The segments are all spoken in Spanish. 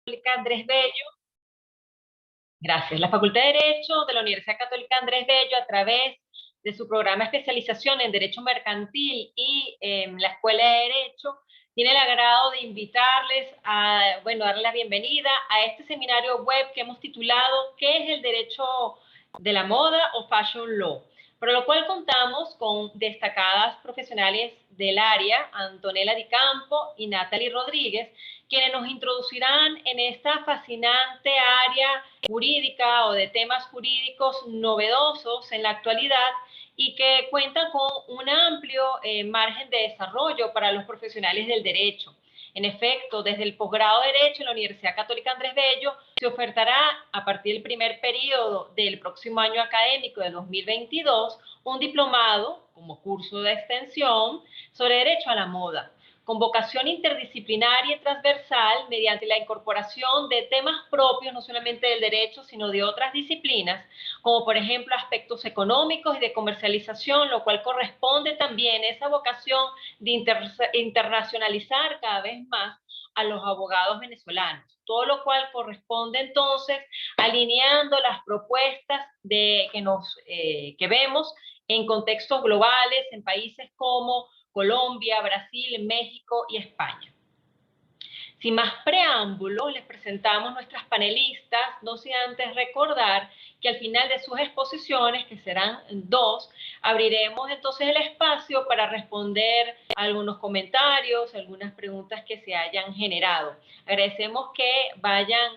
Católica Andrés Bello. Gracias. La Facultad de Derecho de la Universidad Católica Andrés Bello, a través de su programa de especialización en Derecho Mercantil y la Escuela de Derecho, tiene el agrado de invitarles a, darle la bienvenida a este seminario web que hemos titulado ¿Qué es el derecho de la moda o Fashion Law? Por lo cual contamos con destacadas profesionales del área, Antonella Di Campo y Natalie Rodríguez, quienes nos introducirán en esta fascinante área jurídica o de temas jurídicos novedosos en la actualidad y que cuentan con un amplio margen de desarrollo para los profesionales del derecho. En efecto, desde el posgrado de Derecho en la Universidad Católica Andrés Bello se ofertará a partir del primer periodo del próximo año académico de 2022 un diplomado como curso de extensión sobre Derecho a la Moda, con vocación interdisciplinaria y transversal mediante la incorporación de temas propios no solamente del derecho, sino de otras disciplinas, como por ejemplo aspectos económicos y de comercialización, lo cual corresponde también a esa vocación de internacionalizar cada vez más a los abogados venezolanos, todo lo cual corresponde entonces alineando las propuestas que vemos en contextos globales, en países como Colombia, Brasil, México y España. Sin más preámbulos, les presentamos nuestras panelistas, no sin antes recordar que al final de sus exposiciones, que serán 2, abriremos entonces el espacio para responder a algunos comentarios, algunas preguntas que se hayan generado. Agradecemos que vayan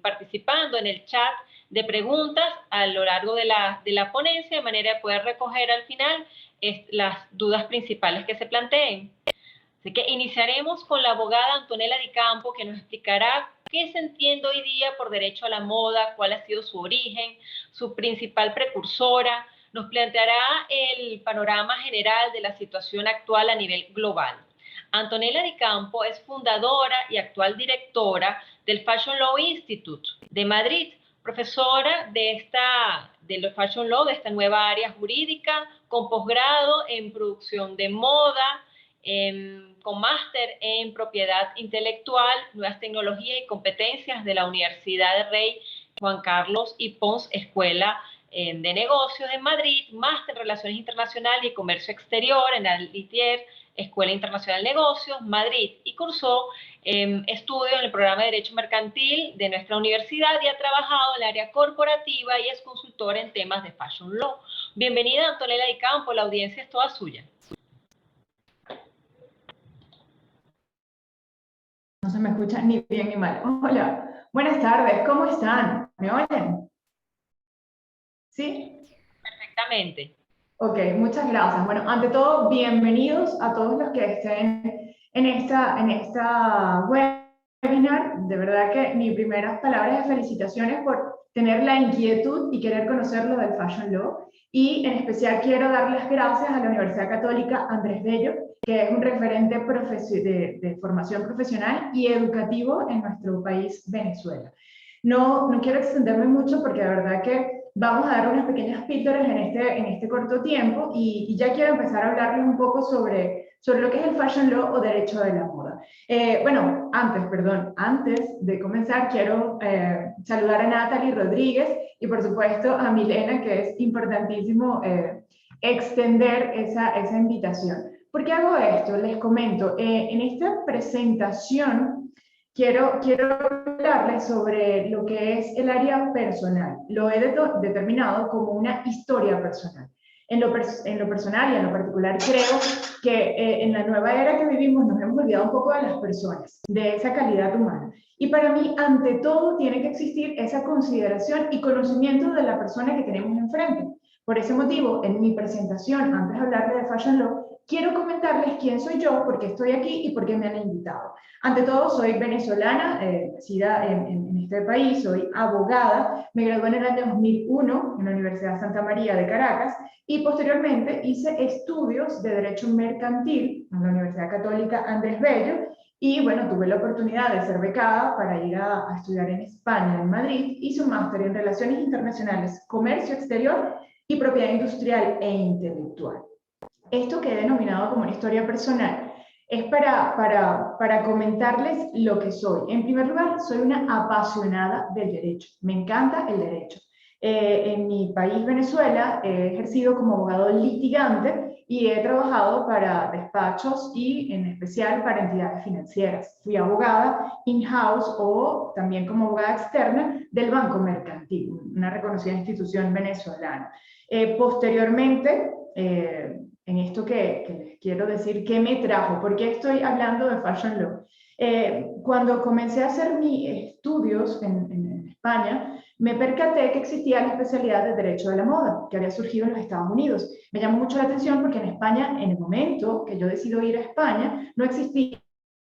participando en el chat de preguntas a lo largo de la ponencia, de manera de poder recoger al final las dudas principales que se planteen. Así que iniciaremos con la abogada Antonella Di Campo, que nos explicará qué se entiende hoy día por derecho a la moda, cuál ha sido su origen, su principal precursora, nos planteará el panorama general de la situación actual a nivel global. Antonella Di Campo es fundadora y actual directora del Fashion Law Institute de Madrid, profesora del Fashion Law, de esta nueva área jurídica, con posgrado en producción de moda, con máster en propiedad intelectual, nuevas tecnologías y competencias de la Universidad de Rey Juan Carlos y Pons Escuela de Negocios en Madrid, máster en Relaciones Internacionales y Comercio Exterior en la Litier Escuela Internacional de Negocios, Madrid, y cursó estudios en el programa de Derecho Mercantil de nuestra universidad y ha trabajado en el área corporativa y es consultora en temas de Fashion Law. Bienvenida, Antonella Di Campo, la audiencia es toda suya. No se me escucha ni bien ni mal. Hola, buenas tardes, ¿cómo están? ¿Me oyen? ¿Sí? Perfectamente. Ok, muchas gracias. Bueno, ante todo, bienvenidos a todos los que estén en esta webinar. De verdad que mis primeras palabras de felicitaciones por tener la inquietud y querer conocer lo del Fashion Law. Y en especial quiero dar las gracias a la Universidad Católica Andrés Bello, que es un referente de formación profesional y educativo en nuestro país, Venezuela. No quiero extenderme mucho porque de verdad que vamos a dar unas pequeñas píldoras en este corto tiempo y ya quiero empezar a hablarles un poco sobre lo que es el Fashion Law o Derecho de la Moda. Antes de comenzar quiero saludar a Natalie Rodríguez y por supuesto a Milena, que es importantísimo extender esa invitación. ¿Por qué hago esto? Les comento, en esta presentación quiero hablarles sobre lo que es el área personal. Lo he determinado como una historia personal. En lo personal y en lo particular creo que en la nueva era que vivimos nos hemos olvidado un poco de las personas, de esa calidad humana. Y para mí, ante todo, tiene que existir esa consideración y conocimiento de la persona que tenemos enfrente. Por ese motivo, en mi presentación, antes de hablarle de Fashion Law, quiero comentarles quién soy yo, por qué estoy aquí y por qué me han invitado. Ante todo, soy venezolana, nacida en este país, soy abogada, me gradué en el año 2001 en la Universidad Santa María de Caracas y posteriormente hice estudios de Derecho Mercantil en la Universidad Católica Andrés Bello y bueno, tuve la oportunidad de ser becada para ir a estudiar en España, en Madrid, hice un máster en Relaciones Internacionales, Comercio Exterior y Propiedad Industrial e Intelectual. Esto que he denominado como una historia personal es para comentarles lo que soy. En primer lugar, soy una apasionada del derecho. Me encanta el derecho. En mi país, Venezuela, he ejercido como abogado litigante y he trabajado para despachos y en especial para entidades financieras. Fui abogada in-house o también como abogada externa del Banco Mercantil, una reconocida institución venezolana. Posteriormente, en esto que les quiero decir, ¿qué me trajo? ¿Por qué estoy hablando de Fashion Law? Cuando comencé a hacer mis estudios en España, me percaté que existía la especialidad de Derecho de la Moda, que había surgido en los Estados Unidos. Me llamó mucho la atención porque en España, en el momento que yo decido ir a España, no existía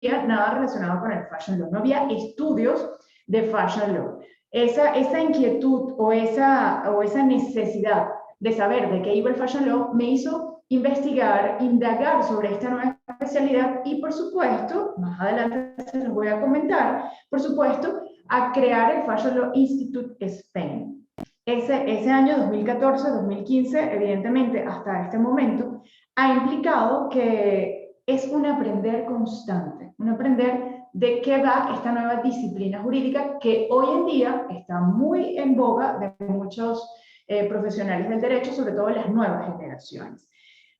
nada relacionado con el Fashion Law. No había estudios de Fashion Law. Esa inquietud o esa necesidad de saber de qué iba el Fashion Law me hizo investigar, indagar sobre esta nueva especialidad y, por supuesto, más adelante se los voy a comentar, por supuesto, a crear el Fashion Law Institute Spain. Ese año 2014-2015, evidentemente, hasta este momento, ha implicado que es un aprender constante, un aprender de qué va esta nueva disciplina jurídica que hoy en día está muy en boga de muchos profesionales del derecho, sobre todo las nuevas generaciones.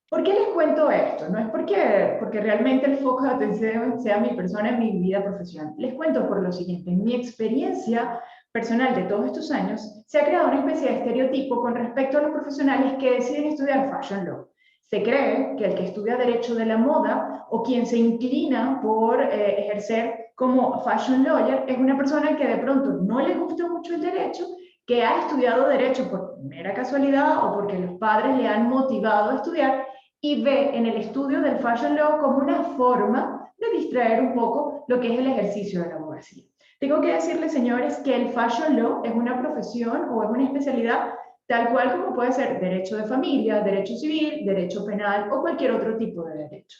¿Por qué les cuento esto? No es porque realmente el foco de atención sea mi persona en mi vida profesional. Les cuento por lo siguiente. En mi experiencia personal de todos estos años, se ha creado una especie de estereotipo con respecto a los profesionales que deciden estudiar Fashion Law. Se cree que el que estudia Derecho de la Moda o quien se inclina por ejercer como Fashion Lawyer es una persona que de pronto no le gusta mucho el derecho, que ha estudiado Derecho por mera casualidad o porque los padres le han motivado a estudiar y ve en el estudio del Fashion Law como una forma de distraer un poco lo que es el ejercicio de la abogacía. Tengo que decirles, señores, que el Fashion Law es una profesión o es una especialidad tal cual como puede ser derecho de familia, derecho civil, derecho penal o cualquier otro tipo de derecho.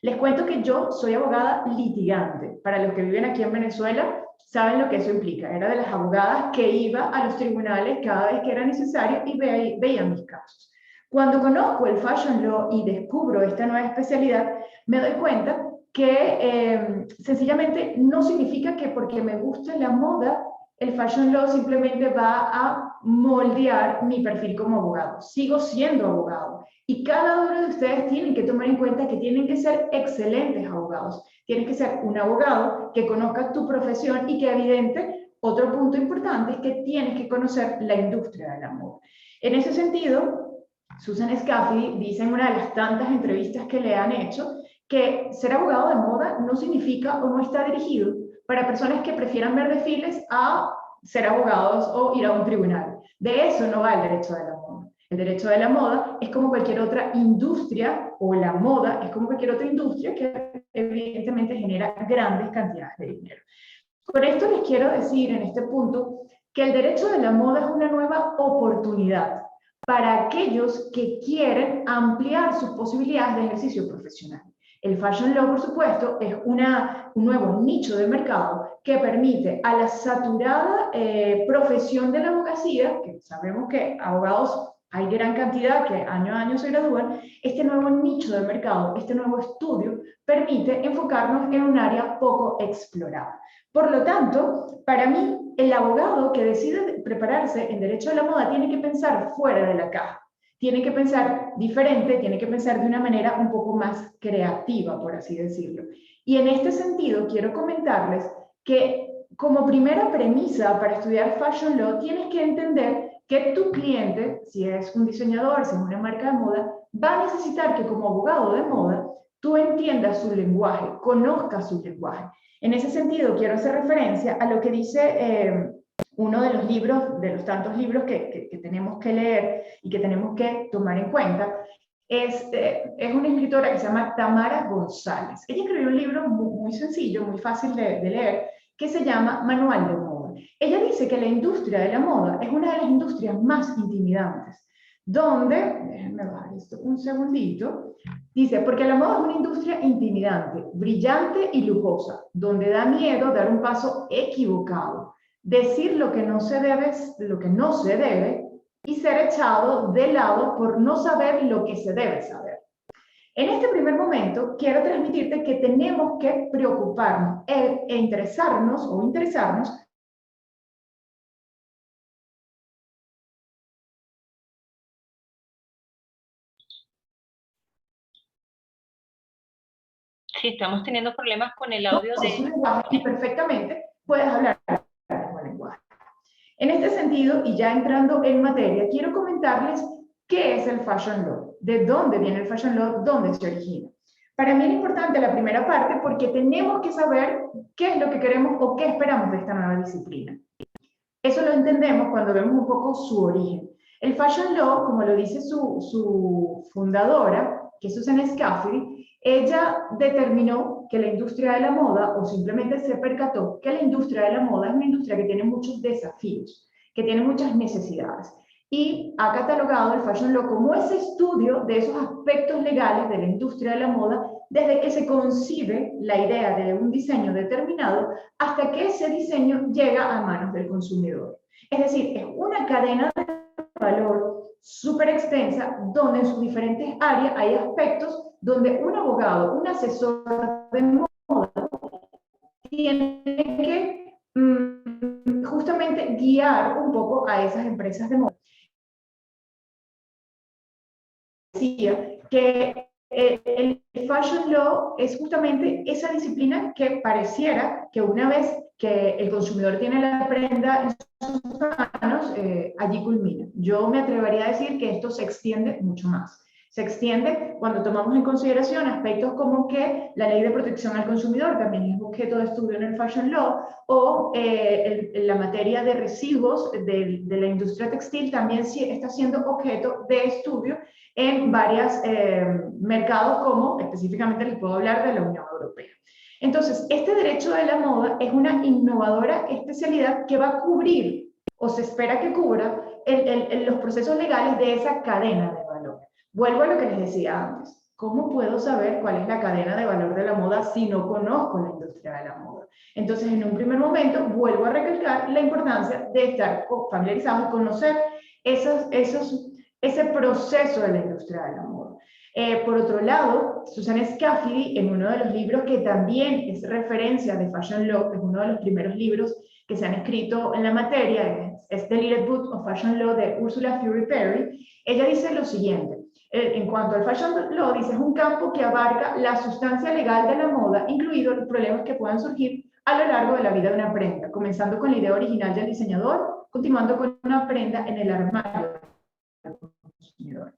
Les cuento que yo soy abogada litigante. Para los que viven aquí en Venezuela, saben lo que eso implica. Era de las abogadas que iba a los tribunales cada vez que era necesario y veía mis casos. Cuando conozco el Fashion Law y descubro esta nueva especialidad, me doy cuenta que sencillamente no significa que porque me guste la moda, el Fashion Law simplemente va a moldear mi perfil como abogado. Sigo siendo abogado. Y cada uno de ustedes tienen que tomar en cuenta que tienen que ser excelentes abogados. Tienes que ser un abogado que conozca tu profesión y que evidente, otro punto importante es que tienes que conocer la industria de la moda. En ese sentido, Susan Scaffidi dice en una de las tantas entrevistas que le han hecho que ser abogado de moda no significa o no está dirigido para personas que prefieran ver desfiles a ser abogados o ir a un tribunal. De eso no va el derecho de la moda. El derecho de la moda es como cualquier otra industria, o la moda es como cualquier otra industria que evidentemente genera grandes cantidades de dinero. Con esto les quiero decir en este punto que el derecho de la moda es una nueva oportunidad para aquellos que quieren ampliar sus posibilidades de ejercicio profesional. El Fashion Law, por supuesto, es un nuevo nicho de mercado que permite a la saturada profesión de la abogacía, que sabemos que abogados hay gran cantidad que año a año se gradúan, este nuevo nicho de mercado, este nuevo estudio, permite enfocarnos en un área poco explorada. Por lo tanto, para mí, el abogado que decide prepararse en Derecho de la Moda tiene que pensar fuera de la caja. Tiene que pensar diferente, tiene que pensar de una manera un poco más creativa, por así decirlo. Y en este sentido, quiero comentarles que como primera premisa para estudiar Fashion Law, tienes que entender que tu cliente, si es un diseñador, si es una marca de moda, va a necesitar que como abogado de moda, tú entiendas su lenguaje, conozcas su lenguaje. En ese sentido, quiero hacer referencia a lo que dice uno de los libros, de los tantos libros que tenemos que leer y que tenemos que tomar en cuenta. Es una escritora que se llama Tamara González. Ella escribió un libro muy sencillo, muy fácil de leer, que se llama Manual de Moda. Ella dice que la industria de la moda es una de las industrias más intimidantes, donde, déjenme bajar esto un segundito, dice, porque la moda es una industria intimidante, brillante y lujosa, donde da miedo dar un paso equivocado, decir lo que no se debe y ser echado de lado por no saber lo que se debe saber. En este primer momento, quiero transmitirte que tenemos que preocuparnos e interesarnos o interesarnos Sí, estamos teniendo problemas con el audio de su lenguaje y perfectamente puedes hablar el mismo lenguaje. En este sentido, y ya entrando en materia, quiero comentarles qué es el Fashion Law, de dónde viene el Fashion Law, dónde se origina. Para mí es importante la primera parte porque tenemos que saber qué es lo que queremos o qué esperamos de esta nueva disciplina. Eso lo entendemos cuando vemos un poco su origen. El Fashion Law, como lo dice su fundadora, que es Susan Scafidi, ella determinó que la industria de la moda, o simplemente se percató que la industria de la moda es una industria que tiene muchos desafíos, que tiene muchas necesidades. Y ha catalogado el Fashion Law como ese estudio de esos aspectos legales de la industria de la moda desde que se concibe la idea de un diseño determinado hasta que ese diseño llega a manos del consumidor. Es decir, es una cadena de valor súper extensa donde en sus diferentes áreas hay aspectos donde un abogado, un asesor de moda tiene que justamente guiar un poco a esas empresas de moda. Decía que el Fashion Law es justamente esa disciplina que pareciera que una vez que el consumidor tiene la prenda en sus manos, allí culmina. Yo me atrevería a decir que esto se extiende mucho más. Se extiende cuando tomamos en consideración aspectos como que la ley de protección al consumidor también es objeto de estudio en el Fashion Law, o la materia de residuos de la industria textil también está siendo objeto de estudio en varios mercados, como específicamente les puedo hablar de la Unión Europea. Entonces, este derecho de la moda es una innovadora especialidad que va a cubrir, o se espera que cubra, los procesos legales de esa cadena de valor. Vuelvo a lo que les decía antes. ¿Cómo puedo saber cuál es la cadena de valor de la moda si no conozco la industria de la moda? Entonces, en un primer momento, vuelvo a recalcar la importancia de estar familiarizados y conocer ese proceso de la industria de la moda. Por otro lado, Susan Scafidi, en uno de los libros que también es referencia de Fashion Law, es uno de los primeros libros que se han escrito en la materia, es The Little Book of Fashion Law de Ursula Fury Perry, ella dice lo siguiente: en cuanto al Fashion Law, dice, es un campo que abarca la sustancia legal de la moda, incluidos los problemas que puedan surgir a lo largo de la vida de una prenda, comenzando con la idea original del diseñador, continuando con una prenda en el armario del consumidor.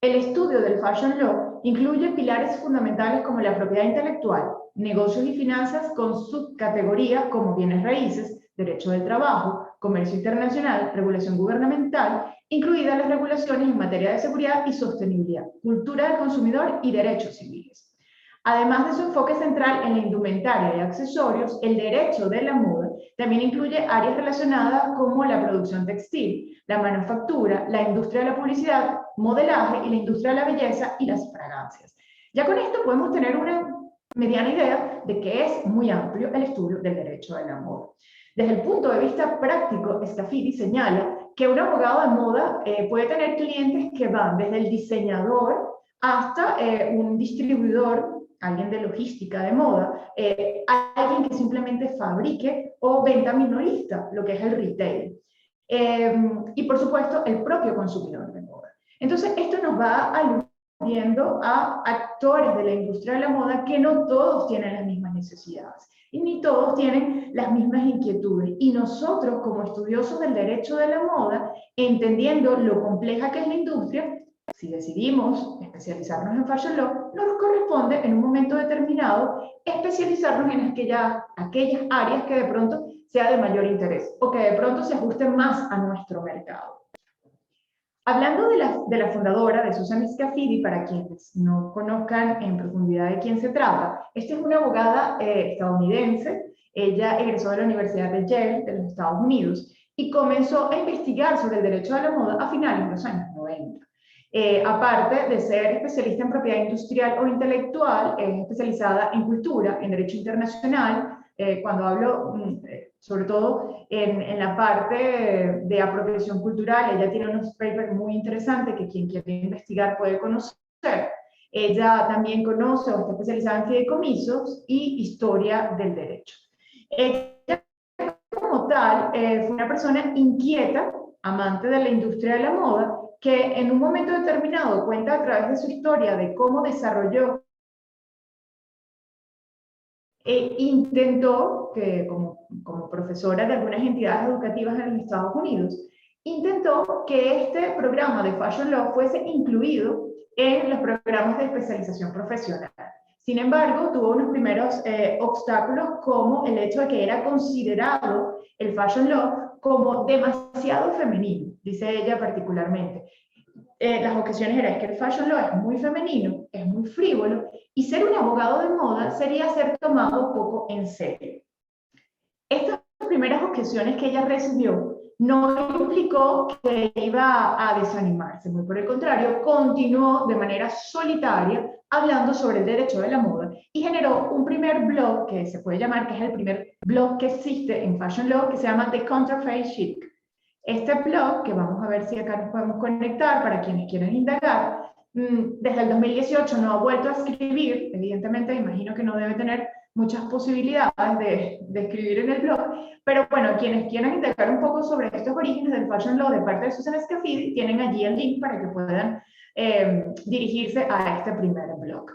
El estudio del Fashion Law incluye pilares fundamentales como la propiedad intelectual, negocios y finanzas con subcategorías como bienes raíces, derecho del trabajo, comercio internacional, regulación gubernamental, incluidas las regulaciones en materia de seguridad y sostenibilidad, cultura del consumidor y derechos civiles. Además de su enfoque central en la indumentaria y accesorios, el derecho de la moda también incluye áreas relacionadas como la producción textil, la manufactura, la industria de la publicidad, modelaje y la industria de la belleza y las fragancias. Ya con esto podemos tener una mediana idea de que es muy amplio el estudio del derecho de la moda. Desde el punto de vista práctico, Scafidi señala que un abogado de moda puede tener clientes que van desde el diseñador hasta un distribuidor, alguien de logística de moda, alguien que simplemente fabrique o venda minorista, lo que es el retail. Y por supuesto, el propio consumidor de moda. Entonces, esto nos va aludiendo a actores de la industria de la moda que no todos tienen las mismas necesidades y ni todos tienen las mismas inquietudes. Y nosotros, como estudiosos del derecho de la moda, entendiendo lo compleja que es la industria, si decidimos especializarnos en Fashion Law, nos corresponde en un momento determinado especializarnos en aquellas áreas que de pronto sea de mayor interés o que de pronto se ajusten más a nuestro mercado. Hablando de la fundadora, de Susan Scafidi, para quienes no conozcan en profundidad de quién se trata, esta es una abogada estadounidense. Ella egresó de la Universidad de Yale de los Estados Unidos y comenzó a investigar sobre el derecho de la moda a finales de los años 90. Aparte de ser especialista en propiedad industrial o intelectual, es especializada en cultura, en derecho internacional. Cuando hablo, sobre todo en la parte de apropiación cultural, ella tiene unos papers muy interesantes que quien quiere investigar puede conocer. Ella también conoce o está especializada en fideicomisos y historia del derecho. Ella, como tal, fue una persona inquieta, amante de la industria de la moda, que en un momento determinado cuenta a través de su historia de cómo desarrolló e intentó, que como profesora de algunas entidades educativas en los Estados Unidos, intentó que este programa de Fashion Law fuese incluido en los programas de especialización profesional. Sin embargo, tuvo unos primeros obstáculos, como el hecho de que era considerado el Fashion Law como demasiado femenino, dice ella particularmente. Las objeciones eran que el fashion law es muy femenino, es muy frívolo, y ser un abogado de moda sería ser tomado poco en serio. Estas primeras objeciones que ella recibió no implicó que iba a desanimarse, muy por el contrario, continuó de manera solitaria hablando sobre el derecho de la moda y generó un primer blog que se puede llamar, que es el primer blog que existe en Fashion Law, que se llama The Counterfeit Chic. Este blog, que vamos a ver si acá nos podemos conectar para quienes quieran indagar, desde el 2018 no ha vuelto a escribir, evidentemente imagino que no debe tener muchas posibilidades de escribir en el blog, pero bueno, quienes quieran indagar un poco sobre estos orígenes del Fashion Law de parte de Susan Scafidi, tienen allí el link para que puedan dirigirse a este primer blog.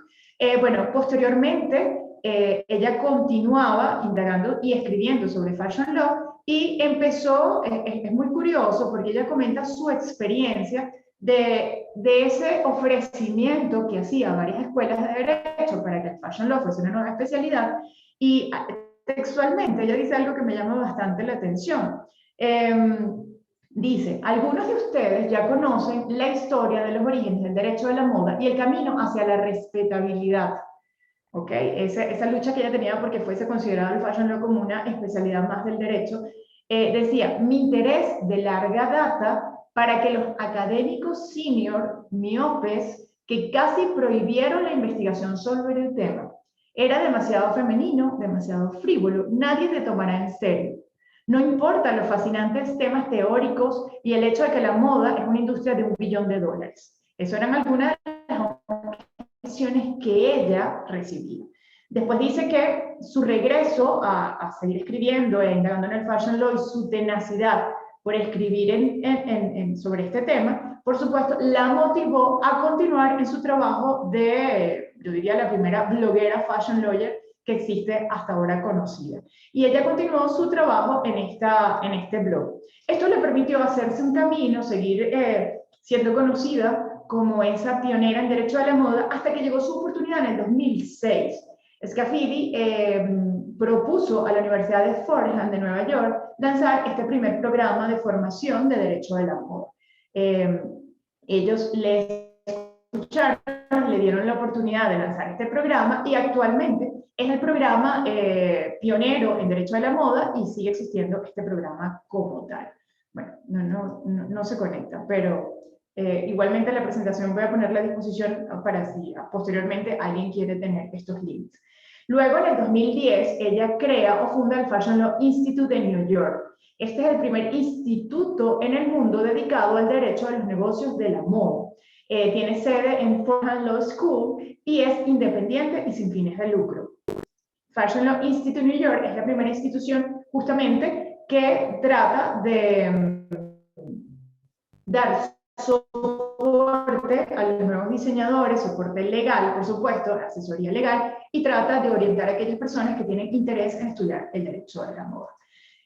Bueno, posteriormente ella continuaba indagando y escribiendo sobre Fashion Law y empezó, es muy curioso porque ella comenta su experiencia de ese ofrecimiento que hacía varias escuelas de derecho para que el Fashion Law fuese una nueva especialidad, y textualmente ella dice algo que me llama bastante la atención. Dice, algunos de ustedes ya conocen la historia de los orígenes del derecho de la moda y el camino hacia la respetabilidad. ¿Ok? Esa lucha que ella tenía porque fuese considerado el Fashion Law como una especialidad más del derecho, decía, mi interés de larga data para que los académicos senior miopes que casi prohibieron la investigación sobre el tema. Era demasiado femenino, demasiado frívolo, nadie te tomará en serio. No importa los fascinantes temas teóricos y el hecho de que la moda es una industria de $1 billón. Eso eran algunas de las que ella recibía. Después dice que su regreso a seguir escribiendo e indagando en el Fashion Law y su tenacidad por escribir sobre este tema, por supuesto, la motivó a continuar en su trabajo de, yo diría, la primera bloguera fashion lawyer que existe hasta ahora conocida. Y ella continuó su trabajo en este blog. Esto le permitió hacerse un camino, seguir siendo conocida como esa pionera en derecho de la moda, hasta que llegó su oportunidad en el 2006. Scafidi propuso a la Universidad de Fordham de Nueva York lanzar este primer programa de formación de derecho de la moda. Ellos le escucharon, le dieron la oportunidad de lanzar este programa y actualmente es el programa pionero en derecho de la moda y sigue existiendo este programa como tal. Bueno, no se conecta, pero igualmente en la presentación voy a ponerla a disposición para si posteriormente alguien quiere tener estos links. Luego, en el 2010, ella crea o funda el Fashion Law Institute de New York. Este es el primer instituto en el mundo dedicado al derecho a los negocios de la moda. Tiene sede en Fordham Law School y es independiente y sin fines de lucro. Fashion Law Institute New York es la primera institución justamente que trata de dar soporte a los nuevos diseñadores, soporte legal, por supuesto, asesoría legal, y trata de orientar a aquellas personas que tienen interés en estudiar el derecho de la moda.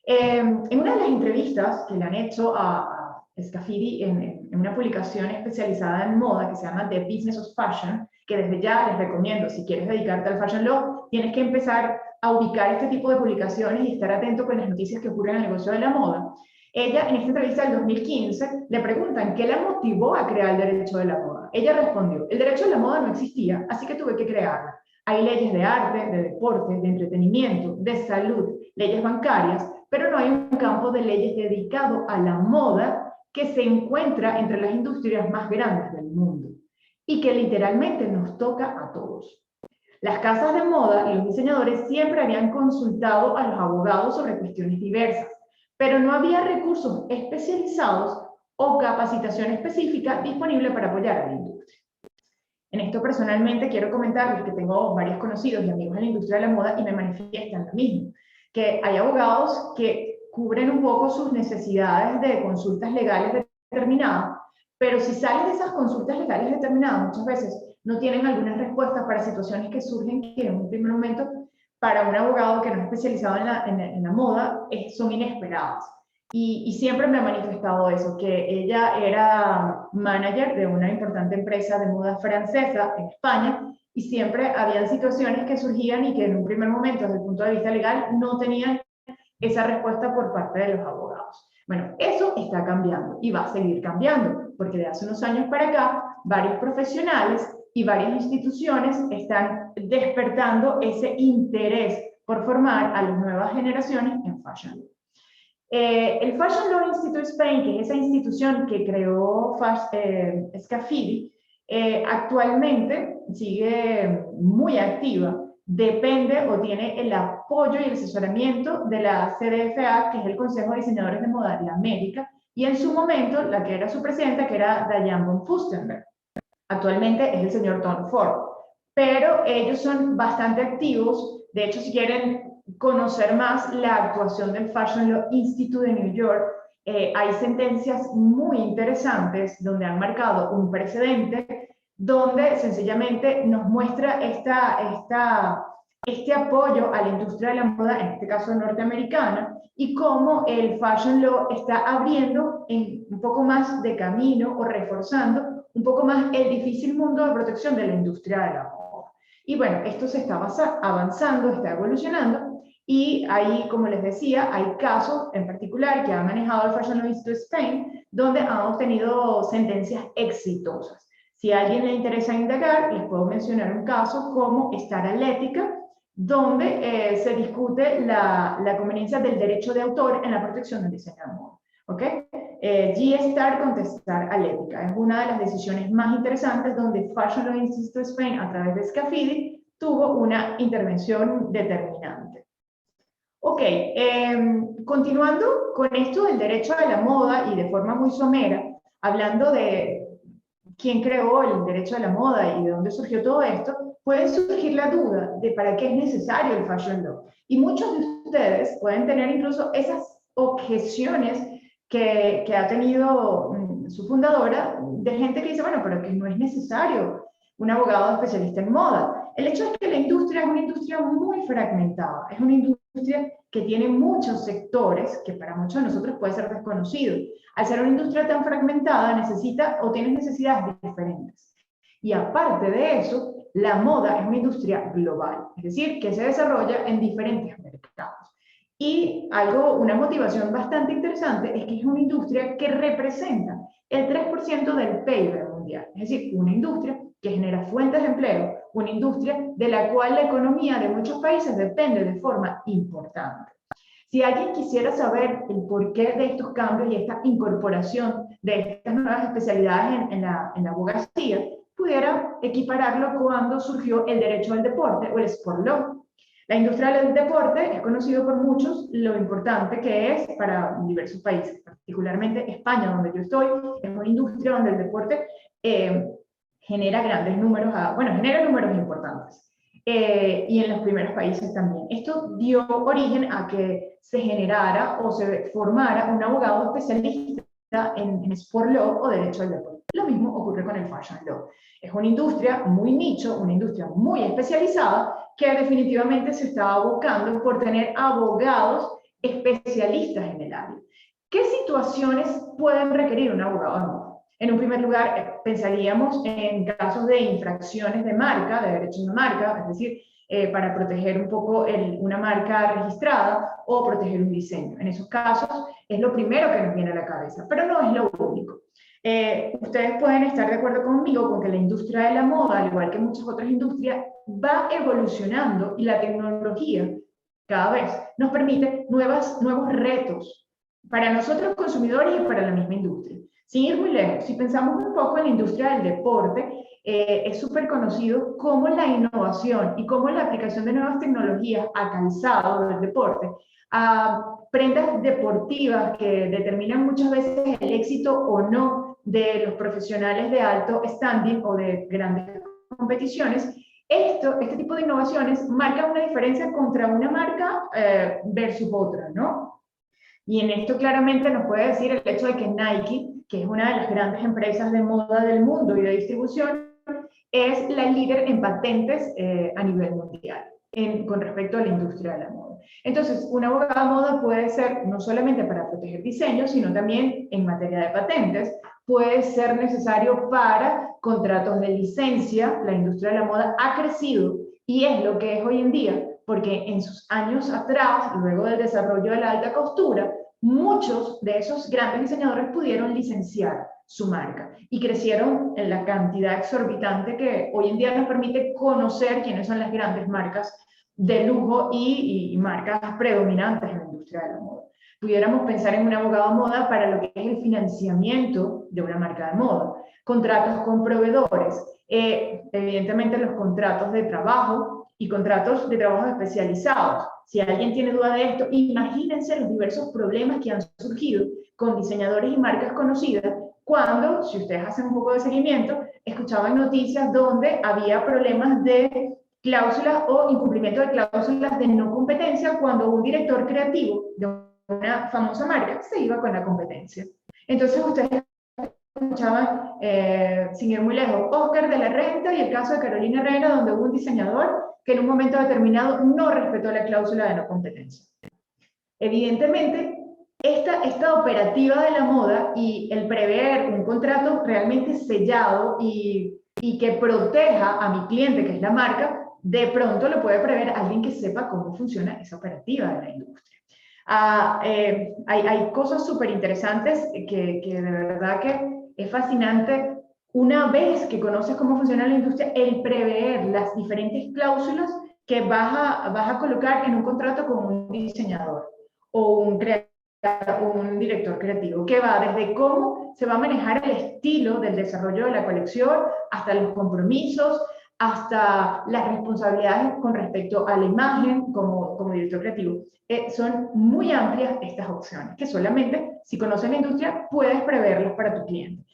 En una de las entrevistas que le han hecho a Scafidi en una publicación especializada en moda que se llama The Business of Fashion, que desde ya les recomiendo, si quieres dedicarte al Fashion Law, tienes que empezar a ubicar este tipo de publicaciones y estar atento con las noticias que ocurren en el negocio de la moda. Ella, en esta entrevista del 2015, le preguntan qué la motivó a crear el derecho de la moda. Ella respondió, el derecho de la moda no existía, así que tuve que crearlo. Hay leyes de arte, de deporte, de entretenimiento, de salud, leyes bancarias, pero no hay un campo de leyes dedicado a la moda que se encuentra entre las industrias más grandes del mundo y que literalmente nos toca a todos. Las casas de moda y los diseñadores siempre habían consultado a los abogados sobre cuestiones diversas, pero no había recursos especializados o capacitación específica disponible para apoyar a la industria. En esto personalmente quiero comentarles que tengo varios conocidos y amigos en la industria de la moda y me manifiestan lo mismo, que hay abogados que cubren un poco sus necesidades de consultas legales determinadas, pero si salen de esas consultas legales determinadas, muchas veces no tienen algunas respuestas para situaciones que surgen que en un primer momento para un abogado que no es especializado en la moda son inesperadas. Y siempre me ha manifestado eso, que ella era manager de una importante empresa de moda francesa en España y siempre habían situaciones que surgían y que en un primer momento, desde el punto de vista legal, no tenían esa respuesta por parte de los abogados. Bueno, eso está cambiando y va a seguir cambiando, porque de hace unos años para acá, varios profesionales y varias instituciones están despertando ese interés por formar a las nuevas generaciones en Fashion. El Fashion Law Institute Spain, que es esa institución que creó Scafidi, actualmente sigue muy activa, depende o tiene el apoyo y el asesoramiento de la CDFA, que es el Consejo de Diseñadores de Moda de América, y en su momento la que era su presidenta, que era Diane von Furstenberg. Actualmente es el señor Tom Ford, pero ellos son bastante activos. De hecho, si quieren conocer más la actuación del Fashion Law Institute de New York, hay sentencias muy interesantes donde han marcado un precedente, donde sencillamente nos muestra este apoyo a la industria de la moda, en este caso norteamericana, y cómo el Fashion Law está abriendo un poco más de camino o reforzando un poco más el difícil mundo de protección de la industria de la moda. Y bueno, esto se está avanzando, está evolucionando, y ahí, como les decía, hay casos en particular que ha manejado el Fashion Law Institute Spain, donde han obtenido sentencias exitosas. Si a alguien le interesa indagar, les puedo mencionar un caso como Star Atlética, donde se discute la conveniencia del derecho de autor en la protección del diseño de moda. ¿Okay? G-Star contra Star Atlética es una de las decisiones más interesantes donde Fashion Law Institute Spain, a través de Scafidi, tuvo una intervención determinante. Ok, continuando con esto del derecho de la moda y de forma muy somera, hablando de quién creó el derecho de la moda y de dónde surgió todo esto, puede surgir la duda de para qué es necesario el Fashion Law. Y muchos de ustedes pueden tener incluso esas objeciones que ha tenido su fundadora, de gente que dice, bueno, pero que no es necesario un abogado especialista en moda. El hecho es que la industria es una industria muy fragmentada, es una industria que tiene muchos sectores, que para muchos de nosotros puede ser desconocido. Al ser una industria tan fragmentada, necesita o tiene necesidades diferentes. Y aparte de eso, la moda es una industria global, es decir, que se desarrolla en diferentes mercados. Y una motivación bastante interesante es que es una industria que representa el 3% del PIB mundial, es decir, una industria que genera fuentes de empleo, una industria de la cual la economía de muchos países depende de forma importante. Si alguien quisiera saber el porqué de estos cambios y esta incorporación de estas nuevas especialidades en la abogacía, pudiera equipararlo cuando surgió el derecho al deporte o el sport law. La industria del deporte es conocido por muchos lo importante que es para diversos países, particularmente España, donde yo estoy, es una industria donde el deporte genera grandes números, genera números importantes. Y en los primeros países también. Esto dio origen a que se generara o se formara un abogado especialista en sport law o derecho al deporte. Lo mismo ocurre con el fashion law. Es una industria muy nicho, una industria muy especializada que definitivamente se está abocando por tener abogados especialistas en el área. ¿Qué situaciones pueden requerir un abogado de moda? En un primer lugar, pensaríamos en casos de infracciones de marca, de derechos de marca, es decir, para proteger un poco una marca registrada o proteger un diseño. En esos casos es lo primero que nos viene a la cabeza, pero no es lo único. Ustedes pueden estar de acuerdo conmigo con que la industria de la moda, al igual que muchas otras industrias, va evolucionando y la tecnología cada vez nos permite nuevos retos para nosotros consumidores y para la misma industria. Sin ir muy lejos, si pensamos un poco en la industria del deporte, es súper conocido cómo la innovación y cómo la aplicación de nuevas tecnologías a calzado del deporte, a prendas deportivas que determinan muchas veces el éxito o no de los profesionales de alto standing o de grandes competiciones, este tipo de innovaciones marcan una diferencia contra una marca versus otra, ¿no? Y en esto claramente nos puede decir el hecho de que Nike, que es una de las grandes empresas de moda del mundo y de distribución, es la líder en patentes a nivel mundial con respecto a la industria de la moda. Entonces, un abogado de moda puede ser no solamente para proteger diseños, sino también en materia de patentes, puede ser necesario para contratos de licencia. La industria de la moda ha crecido y es lo que es hoy en día, porque en sus años atrás, luego del desarrollo de la alta costura, muchos de esos grandes diseñadores pudieron licenciar su marca y crecieron en la cantidad exorbitante que hoy en día nos permite conocer quiénes son las grandes marcas de lujo y marcas predominantes en la industria de la moda. Pudiéramos pensar en un abogado de moda para lo que es el financiamiento de una marca de moda, contratos con proveedores, evidentemente los contratos de trabajo y contratos de trabajo especializados. Si alguien tiene duda de esto, imagínense los diversos problemas que han surgido con diseñadores y marcas conocidas cuando, si ustedes hacen un poco de seguimiento, escuchaban noticias donde había problemas de cláusulas o incumplimiento de cláusulas de no competencia cuando un director creativo de una famosa marca se iba con la competencia. Entonces ustedes escuchaban, sin ir muy lejos, Oscar de la Renta y el caso de Carolina Herrera, donde hubo un diseñador que en un momento determinado no respetó la cláusula de no competencia. Evidentemente, esta operativa de la moda y el prever un contrato realmente sellado y que proteja a mi cliente, que es la marca, de pronto lo puede prever alguien que sepa cómo funciona esa operativa de la industria. Hay cosas súper interesantes que de verdad que es fascinante. Una vez que conoces cómo funciona la industria, el prever las diferentes cláusulas que vas a colocar en un contrato con un diseñador o un director creativo, que va desde cómo se va a manejar el estilo del desarrollo de la colección, hasta los compromisos, hasta las responsabilidades con respecto a la imagen como director creativo. Son muy amplias estas opciones, que solamente si conoces la industria puedes preverlas para tu cliente.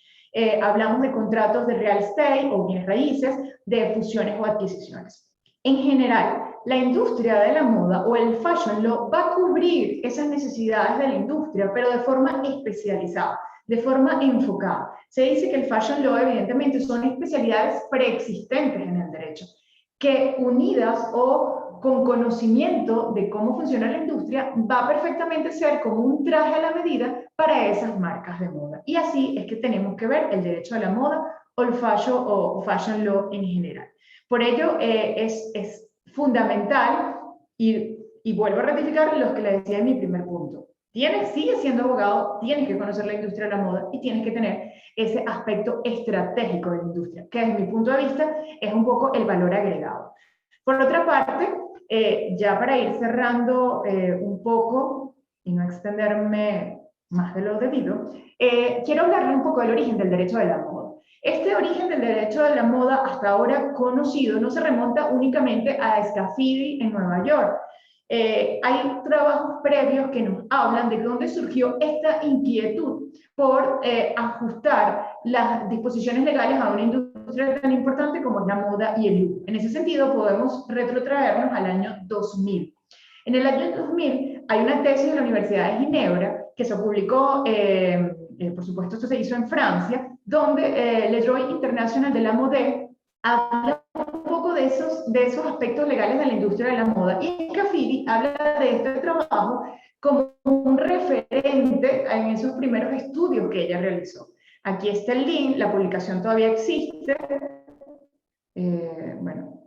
Hablamos de contratos de real estate o bienes raíces, de fusiones o adquisiciones. En general, la industria de la moda o el fashion law va a cubrir esas necesidades de la industria, pero de forma especializada, de forma enfocada. Se dice que el fashion law, evidentemente, son especialidades preexistentes en el derecho, que unidas o con conocimiento de cómo funciona la industria, va a perfectamente ser como un traje a la medida para esas marcas de moda. Y así es que tenemos que ver el derecho de la moda o el fashion law en general. Por ello, es fundamental, y vuelvo a ratificar lo que le decía en mi primer punto. Sigue siendo abogado, tienes que conocer la industria de la moda y tienes que tener ese aspecto estratégico de la industria, que desde mi punto de vista es un poco el valor agregado. Por otra parte, ya para ir cerrando un poco y no extenderme más de lo debido, quiero hablarle un poco del origen del derecho de la moda. Este origen del derecho de la moda hasta ahora conocido no se remonta únicamente a Scafidi en Nueva York. Hay trabajos previos que nos hablan de dónde surgió esta inquietud por ajustar las disposiciones legales a una industria tan importante como es la moda y el lujo. En ese sentido, podemos retrotraernos al año 2000. En el año 2000 hay una tesis de la Universidad de Ginebra que se publicó, por supuesto esto se hizo en Francia, donde Le Droit International de la Mode habla un poco de esos aspectos legales de la industria de la moda. Y Scafidi habla de este trabajo como un referente en esos primeros estudios que ella realizó. Aquí está el link, la publicación todavía existe. Bueno,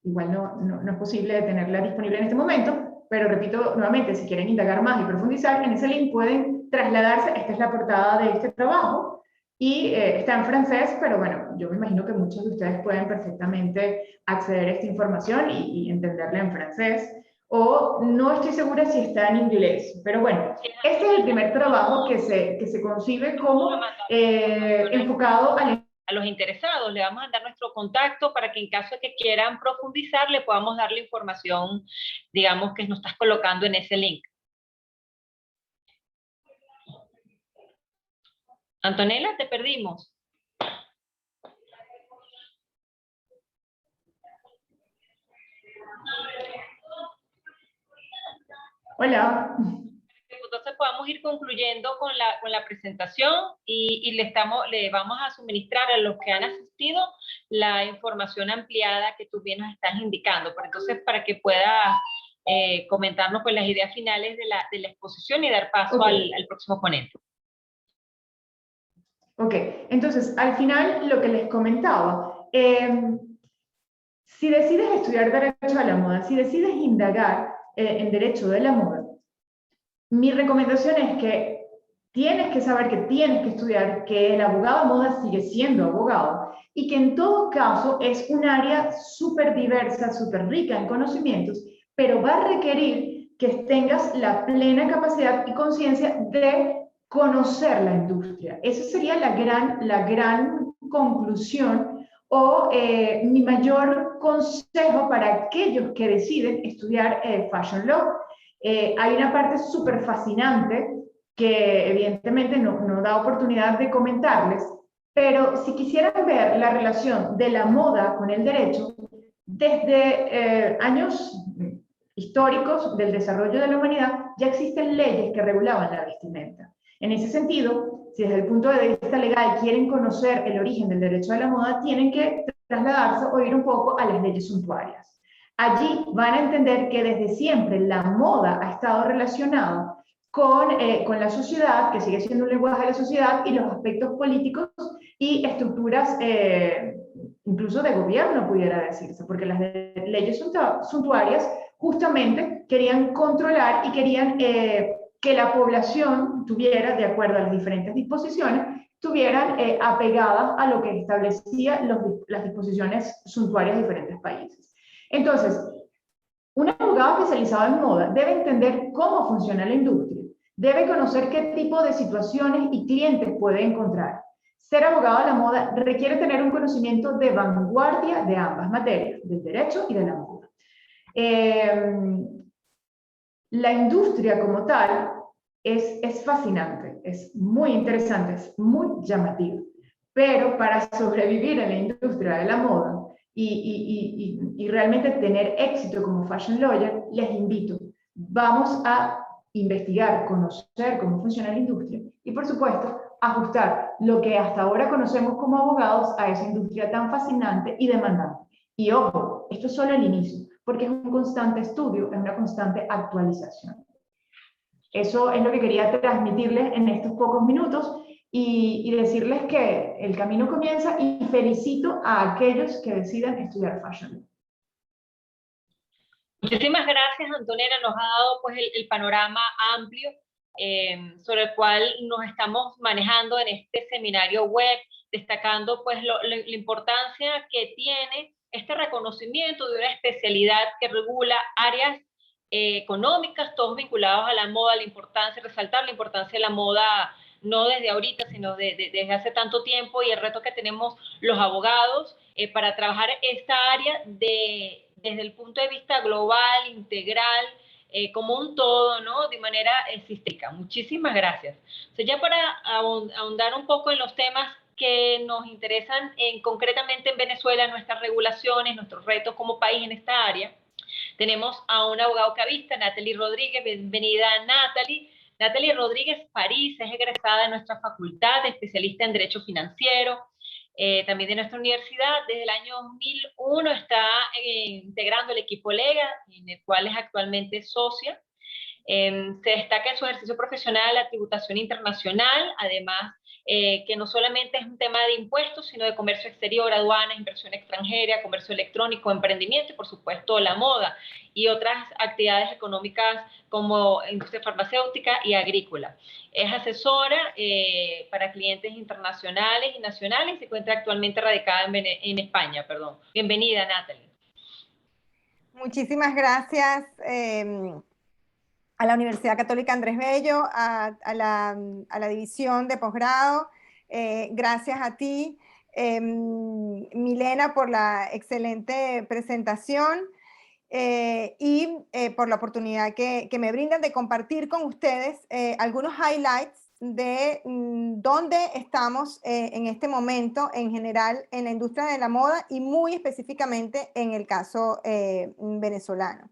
igual no es posible tenerla disponible en este momento, pero repito nuevamente, si quieren indagar más y profundizar, en ese link pueden trasladarse. Esta es la portada de este trabajo y está en francés, pero bueno, yo me imagino que muchos de ustedes pueden perfectamente acceder a esta información y entenderla en francés, o no estoy segura si está en inglés, pero bueno, este es el primer trabajo que se concibe como enfocado a los interesados. Le vamos a dar nuestro contacto para que en caso de que quieran profundizar le podamos dar la información, digamos, que nos estás colocando en ese link. Antonella, te perdimos. Hola. Entonces podamos ir concluyendo con la presentación y le vamos a suministrar a los que han asistido la información ampliada que tú bien nos estás indicando. Pero entonces, para que puedas comentarnos pues, las ideas finales de la exposición y dar paso al próximo ponente. Ok, entonces, al final, lo que les comentaba, si decides estudiar Derecho a la Moda, si decides indagar en Derecho de la Moda, mi recomendación es que tienes que saber que tienes que estudiar, que el abogado de moda sigue siendo abogado y que en todo caso es un área súper diversa, súper rica en conocimientos, pero va a requerir que tengas la plena capacidad y conciencia de conocer la industria. Esa sería la gran conclusión o mi mayor consejo para aquellos que deciden estudiar Fashion Law. Hay una parte súper fascinante que evidentemente no da oportunidad de comentarles, pero si quisieran ver la relación de la moda con el derecho, desde años históricos del desarrollo de la humanidad, ya existen leyes que regulaban la vestimenta. En ese sentido, si desde el punto de vista legal quieren conocer el origen del derecho a la moda, tienen que trasladarse o ir un poco a las leyes suntuarias. Allí van a entender que desde siempre la moda ha estado relacionada con la sociedad, que sigue siendo un lenguaje de la sociedad, y los aspectos políticos y estructuras, incluso de gobierno, pudiera decirse, porque las leyes suntuarias justamente querían controlar y querían que la población tuviera, de acuerdo a las diferentes disposiciones, tuvieran apegadas a lo que establecía las disposiciones suntuarias de diferentes países. Entonces, un abogado especializado en moda debe entender cómo funciona la industria, debe conocer qué tipo de situaciones y clientes puede encontrar. Ser abogado de la moda requiere tener un conocimiento de vanguardia de ambas materias, del derecho y de la moda. La industria como tal es fascinante, es muy interesante, es muy llamativa, pero para sobrevivir en la industria de la moda, y realmente tener éxito como fashion lawyer, les invito, vamos a investigar, conocer cómo funciona la industria y por supuesto ajustar lo que hasta ahora conocemos como abogados a esa industria tan fascinante y demandante. Y ojo, esto es solo el inicio, porque es un constante estudio, es una constante actualización. Eso es lo que quería transmitirles en estos pocos minutos y decirles que el camino comienza y felicito a aquellos que decidan estudiar Fashion. Muchísimas gracias, Antonella. Nos ha dado pues, el panorama amplio sobre el cual nos estamos manejando en este seminario web, destacando pues, la importancia que tiene este reconocimiento de una especialidad que regula áreas económicas, todos vinculados a la moda, la importancia, resaltar la importancia de la moda no desde ahorita, sino desde hace tanto tiempo y el reto que tenemos los abogados para trabajar esta área desde el punto de vista global, integral, como un todo, ¿no? De manera sistémica. Muchísimas gracias. Entonces, ya para ahondar un poco en los temas que nos interesan concretamente en Venezuela, nuestras regulaciones, nuestros retos como país en esta área, tenemos a un abogado cabista, Natalie Rodríguez. Bienvenida, Natalie. Natalie Rodríguez París es egresada de nuestra facultad, especialista en Derecho Financiero, también de nuestra universidad. Desde el año 2001 está integrando el equipo Lega, en el cual es actualmente socia. Se destaca en su ejercicio profesional la tributación internacional, además que no solamente es un tema de impuestos, sino de comercio exterior, aduanas, inversión extranjera, comercio electrónico, emprendimiento y por supuesto la moda y otras actividades económicas como industria farmacéutica y agrícola. Es asesora para clientes internacionales y nacionales y se encuentra actualmente radicada en España. Perdón. Bienvenida, Natalie. Muchísimas gracias a la Universidad Católica Andrés Bello, a la división de posgrado. Gracias a ti, Milena, por la excelente presentación y por la oportunidad que me brindan de compartir con ustedes algunos highlights de dónde estamos en este momento en general en la industria de la moda y muy específicamente en el caso venezolano.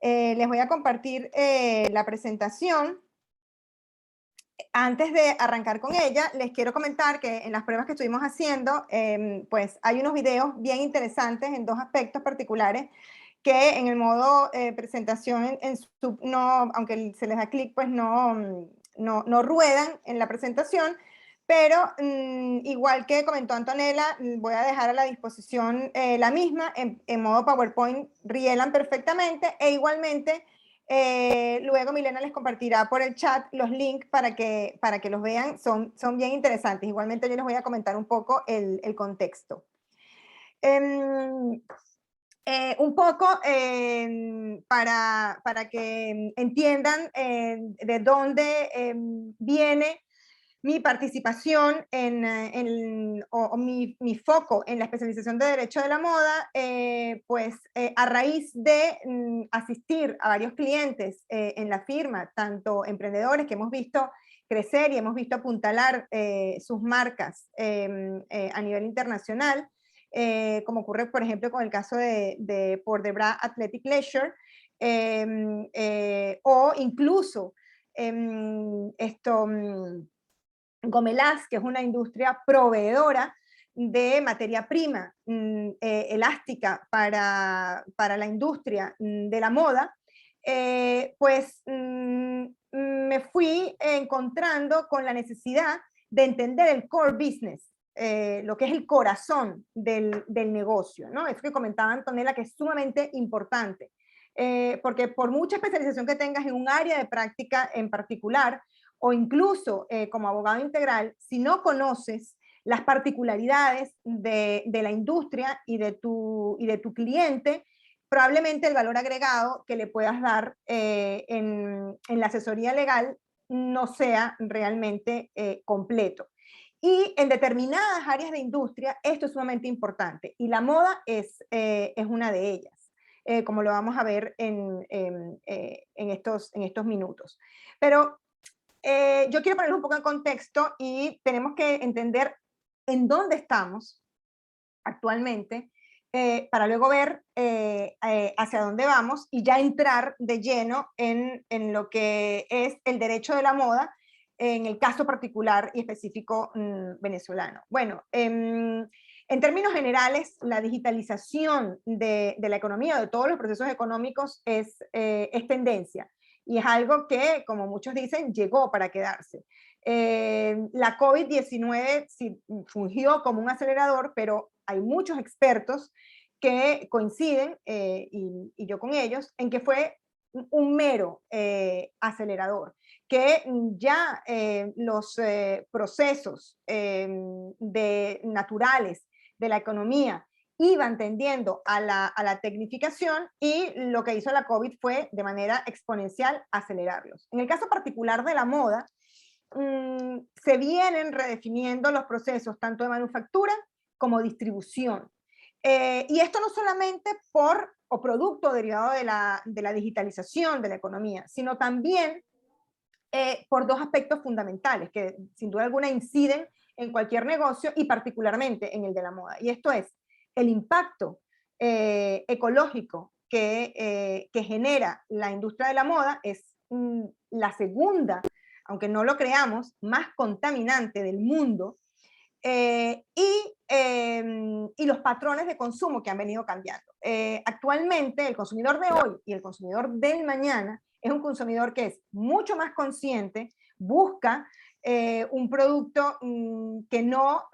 Les voy a compartir la presentación. Antes de arrancar con ella, les quiero comentar que en las pruebas que estuvimos haciendo, pues hay unos videos bien interesantes en dos aspectos particulares que en el modo presentación, no, aunque se les da clic, pues no ruedan en la presentación, pero igual que comentó Antonella, voy a dejar a la disposición la misma, en modo PowerPoint rielan perfectamente, e igualmente luego Milena les compartirá por el chat los links para que los vean, son bien interesantes. Igualmente yo les voy a comentar un poco el contexto. Un poco para que entiendan de dónde viene mi participación o mi foco en la especialización de Derecho de la Moda, pues a raíz de asistir a varios clientes en la firma, tanto emprendedores que hemos visto crecer y hemos visto apuntalar sus marcas a nivel internacional, como ocurre, por ejemplo, con el caso de Port de Bras Athletic Leisure, o incluso Gomelás, que es una industria proveedora de materia prima elástica para la industria de la moda, pues me fui encontrando con la necesidad de entender el core business, lo que es el corazón del negocio, ¿no? Eso que comentaba Antonella, que es sumamente importante, porque por mucha especialización que tengas en un área de práctica en particular, o incluso como abogado integral, si no conoces las particularidades de la industria y de tu cliente, probablemente el valor agregado que le puedas dar en la asesoría legal no sea realmente completo. Y en determinadas áreas de industria esto es sumamente importante, y la moda es una de ellas, como lo vamos a ver en estos minutos. Pero yo quiero ponerlo un poco en contexto, y tenemos que entender en dónde estamos actualmente para luego ver hacia dónde vamos y ya entrar de lleno en lo que es el derecho de la moda en el caso particular y específico venezolano. Bueno, en términos generales, la digitalización de la economía, de todos los procesos económicos, es tendencia. Y es algo que, como muchos dicen, llegó para quedarse. La COVID-19 sí fungió como un acelerador, pero hay muchos expertos que coinciden, y yo con ellos, en que fue un mero acelerador, que ya los procesos naturales de la economía iban tendiendo a la tecnificación, y lo que hizo la COVID fue de manera exponencial acelerarlos. En el caso particular de la moda, se vienen redefiniendo los procesos tanto de manufactura como distribución. Y esto no solamente por o producto derivado de la digitalización de la economía, sino también por dos aspectos fundamentales que sin duda alguna inciden en cualquier negocio y particularmente en el de la moda. Y esto es el impacto ecológico que genera la industria de la moda. Es la segunda, aunque no lo creamos, más contaminante del mundo, y los patrones de consumo que han venido cambiando. Actualmente el consumidor de hoy y el consumidor del mañana es un consumidor que es mucho más consciente, busca un producto que no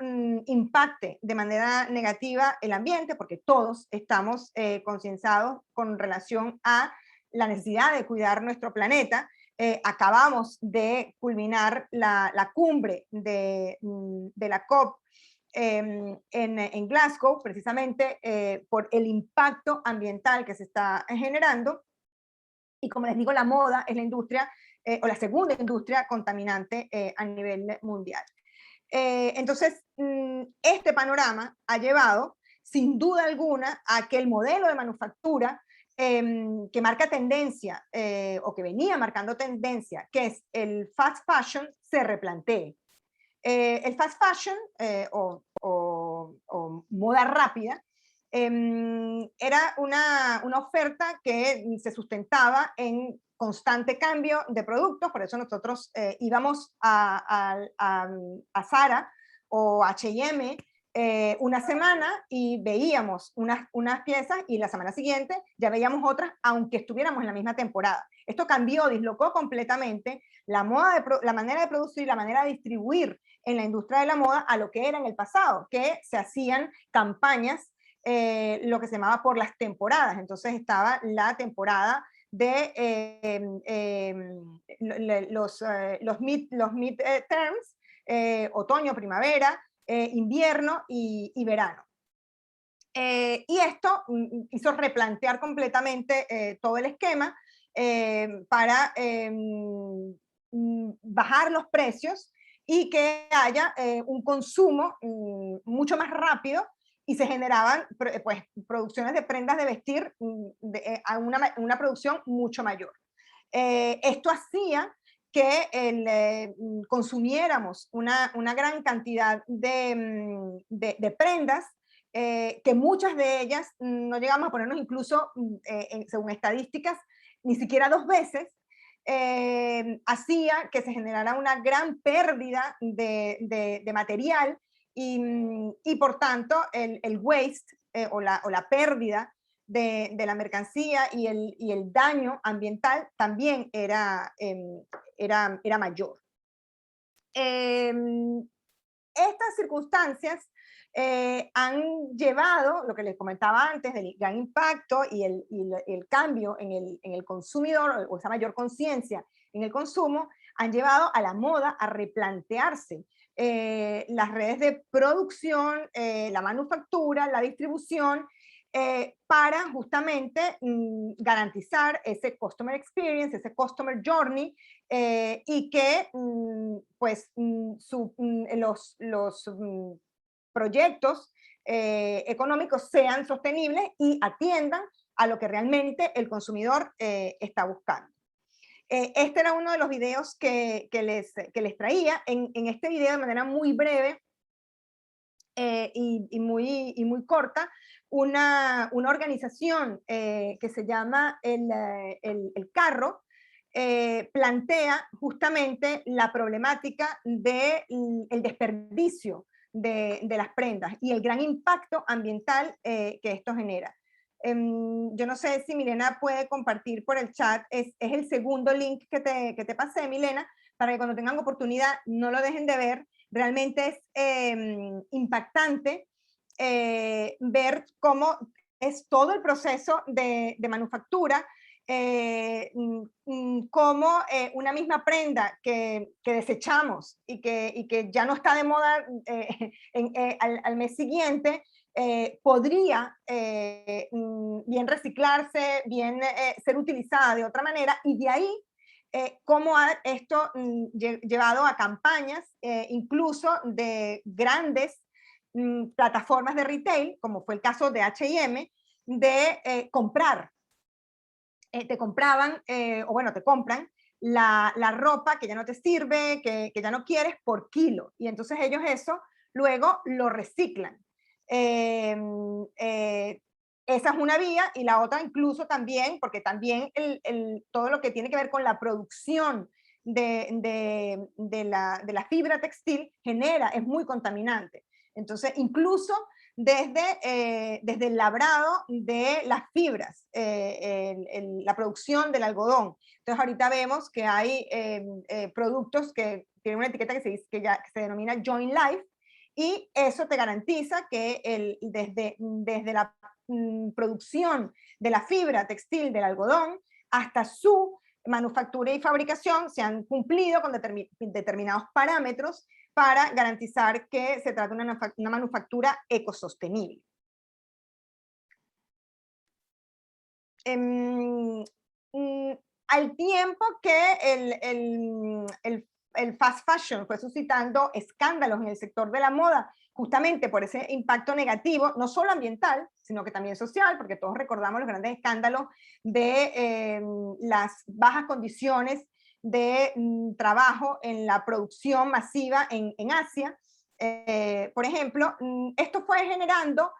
impacte de manera negativa el ambiente, porque todos estamos concienciados con relación a la necesidad de cuidar nuestro planeta. Acabamos de culminar la cumbre de la COP en Glasgow, precisamente por el impacto ambiental que se está generando. Y como les digo, la moda es la industria o la segunda industria contaminante a nivel mundial. Entonces, este panorama ha llevado, sin duda alguna, a que el modelo de manufactura que marca tendencia, o que venía marcando tendencia, que es el fast fashion, se replantee. El fast fashion o moda rápida Era una oferta que se sustentaba en constante cambio de productos, por eso nosotros íbamos a Zara o H&M una semana y veíamos unas piezas y la semana siguiente ya veíamos otras, aunque estuviéramos en la misma temporada. Esto cambió, dislocó completamente la manera de producir, la manera de distribuir en la industria de la moda a lo que era en el pasado, que se hacían campañas, lo que se llamaba por las temporadas. Entonces estaba la temporada de los mid-terms, otoño, primavera, invierno y verano. Y esto hizo replantear completamente todo el esquema para bajar los precios y que haya un consumo mucho más rápido, y se generaban pues, producciones de prendas de vestir a una producción mucho mayor. Esto hacía que consumiéramos una gran cantidad de prendas, que muchas de ellas no llegamos a ponernos incluso, según estadísticas, ni siquiera 2 veces, hacía que se generara una gran pérdida de material y por tanto el waste o la pérdida de la mercancía y el daño ambiental también era mayor. Estas circunstancias han llevado, lo que les comentaba antes, del gran impacto y el cambio en el consumidor, o esa mayor conciencia en el consumo, han llevado a la moda a replantearse las redes de producción, la manufactura, la distribución, para justamente garantizar ese customer experience, ese customer journey, y que pues, los proyectos económicos sean sostenibles y atiendan a lo que realmente el consumidor está buscando. Este era uno de los videos que les traía. En este video, de manera muy breve y muy corta, una organización que se llama el Carro, plantea justamente la problemática del desperdicio de las prendas y el gran impacto ambiental que esto genera. Yo no sé si Milena puede compartir por el chat, es el segundo link que te pasé, Milena, para que cuando tengan oportunidad no lo dejen de ver. Realmente es impactante ver cómo es todo el proceso de manufactura, como una misma prenda que desechamos y que ya no está de moda al mes siguiente, podría bien reciclarse, bien ser utilizada de otra manera, y de ahí cómo ha esto llevado a campañas incluso de grandes plataformas de retail, como fue el caso de H&M, de comprar. Te compraban, o bueno, te compran la ropa que ya no te sirve, que ya no quieres, por kilo. Y entonces ellos eso luego lo reciclan. Esa es una vía, y la otra incluso también, porque también todo lo que tiene que ver con la producción de la fibra textil es muy contaminante. Entonces, incluso desde el labrado de las fibras, la producción del algodón. Entonces, ahorita vemos que hay productos que tienen una etiqueta que se denomina Joint Life, y eso te garantiza que desde la producción de la fibra textil del algodón hasta su manufactura y fabricación se han cumplido con determinados parámetros para garantizar que se trata de una manufactura ecosostenible. Al tiempo que el fast fashion fue suscitando escándalos en el sector de la moda, justamente por ese impacto negativo, no solo ambiental, sino que también social, porque todos recordamos los grandes escándalos de las bajas condiciones de trabajo en la producción masiva en Asia. Por ejemplo, esto fue generando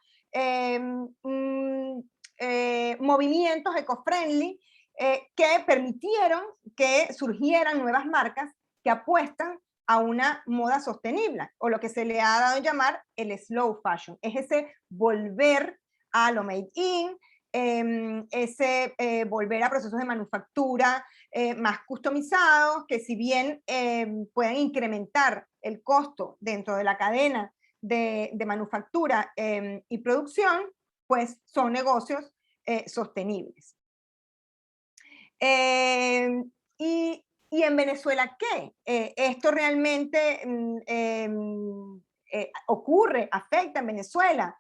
movimientos eco-friendly que permitieron que surgieran nuevas marcas que apuestan a una moda sostenible, o lo que se le ha dado a llamar el slow fashion. Es ese volver a lo made in, ese volver a procesos de manufactura más customizados, que si bien pueden incrementar el costo dentro de la cadena de manufactura y producción, pues son negocios sostenibles. ¿Y en Venezuela qué? ¿Esto realmente ocurre, afecta en Venezuela?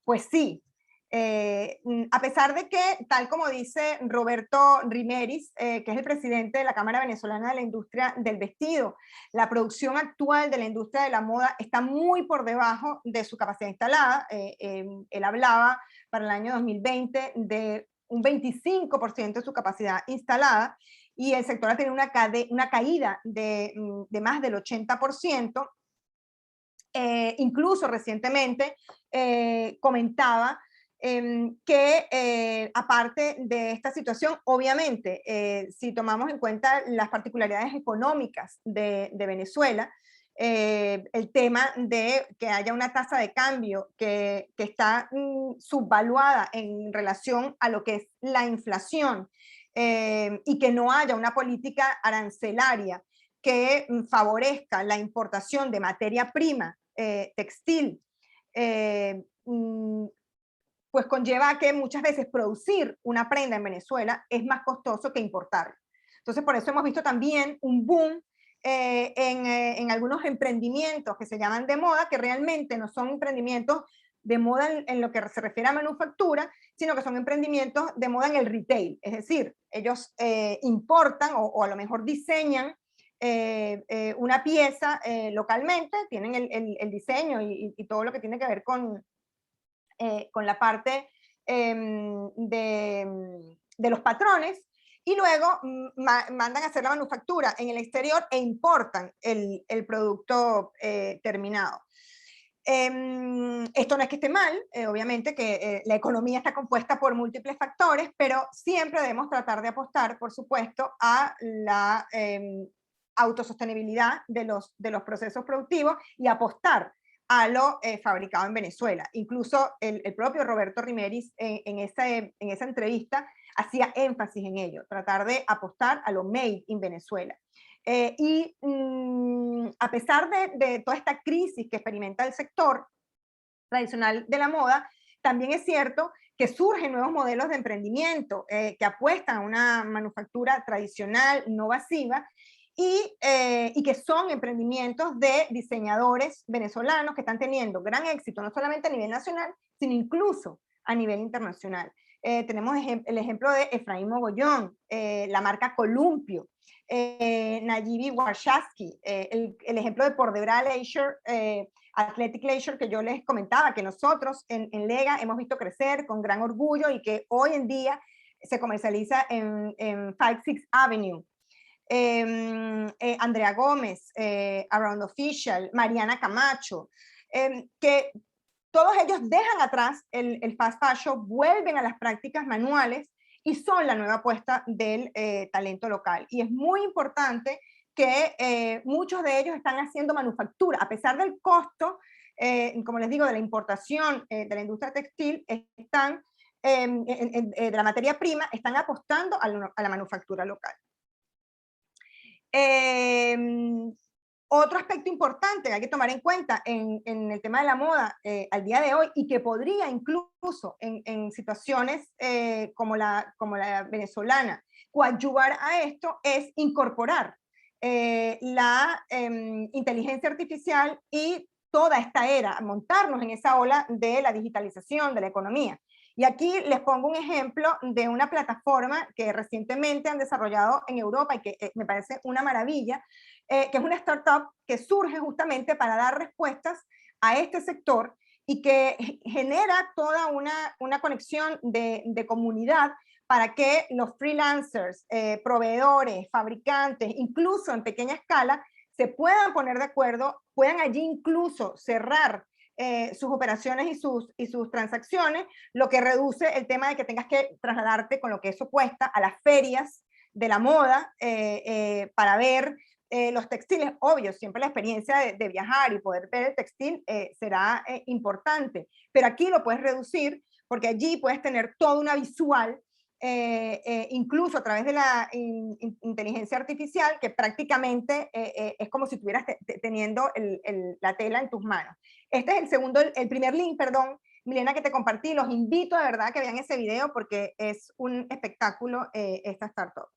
Pues sí. A pesar de que, tal como dice Roberto Rimeris, que es el presidente de la Cámara Venezolana de la Industria del Vestido, la producción actual de la industria de la moda está muy por debajo de su capacidad instalada. Él hablaba para el año 2020 de un 25% de su capacidad instalada, y el sector ha tenido una caída de más del 80%. Incluso recientemente comentaba que aparte de esta situación, obviamente, si tomamos en cuenta las particularidades económicas de Venezuela, el tema de que haya una tasa de cambio que está subvaluada en relación a lo que es la inflación, y que no haya una política arancelaria que favorezca la importación de materia prima textil, pues conlleva a que muchas veces producir una prenda en Venezuela es más costoso que importarla. Entonces, por eso hemos visto también un boom en algunos emprendimientos que se llaman de moda, que realmente no son emprendimientos de moda en lo que se refiere a manufactura, sino que son emprendimientos de moda en el retail. Es decir, ellos importan o a lo mejor diseñan una pieza localmente, tienen el diseño y todo lo que tiene que ver con la parte de los patrones, y luego mandan a hacer la manufactura en el exterior e importan el producto terminado. Esto no es que esté mal, obviamente que la economía está compuesta por múltiples factores, pero siempre debemos tratar de apostar, por supuesto, a la autosostenibilidad de los procesos productivos y apostar a lo fabricado en Venezuela. Incluso el propio Roberto Rimeris en esa entrevista hacía énfasis en ello, tratar de apostar a lo made in Venezuela. A pesar de toda esta crisis que experimenta el sector tradicional de la moda, también es cierto que surgen nuevos modelos de emprendimiento que apuestan a una manufactura tradicional, no masiva, y que son emprendimientos de diseñadores venezolanos que están teniendo gran éxito, no solamente a nivel nacional, sino incluso a nivel internacional. Tenemos el ejemplo de Efraín Mogollón, la marca Columpio, Nayibi Warshawski, el ejemplo de Pordebra Leisure, Athletic Leisure, que yo les comentaba, que nosotros en Lega hemos visto crecer con gran orgullo y que hoy en día se comercializa en 56th Avenue. Andrea Gómez, Around Official, Mariana Camacho, que todos ellos dejan atrás el fast fashion, vuelven a las prácticas manuales y son la nueva apuesta del talento local. Y es muy importante que muchos de ellos están haciendo manufactura, a pesar del costo, como les digo, de la importación de la industria textil, están, de la materia prima, están apostando a la manufactura local. Otro aspecto importante que hay que tomar en cuenta en el tema de la moda al día de hoy, y que podría incluso en situaciones como la venezolana coadyuvar a esto, es incorporar la inteligencia artificial y toda esta era, montarnos en esa ola de la digitalización de la economía. Y aquí les pongo un ejemplo de una plataforma que recientemente han desarrollado en Europa y que me parece una maravilla, que es una startup que surge justamente para dar respuestas a este sector y que genera toda una conexión de comunidad para que los freelancers, proveedores, fabricantes, incluso en pequeña escala, se puedan poner de acuerdo, puedan allí incluso cerrar sus operaciones y sus transacciones, lo que reduce el tema de que tengas que trasladarte con lo que eso cuesta a las ferias de la moda para ver los textiles. Obvio, siempre la experiencia de viajar y poder ver el textil será importante, pero aquí lo puedes reducir porque allí puedes tener toda una visual, incluso a través de la inteligencia artificial, que prácticamente es como si estuvieras teniendo la tela en tus manos. Este es el primer link, perdón, Milena, que te compartí. Los invito de verdad a que vean ese video porque es un espectáculo esta startup.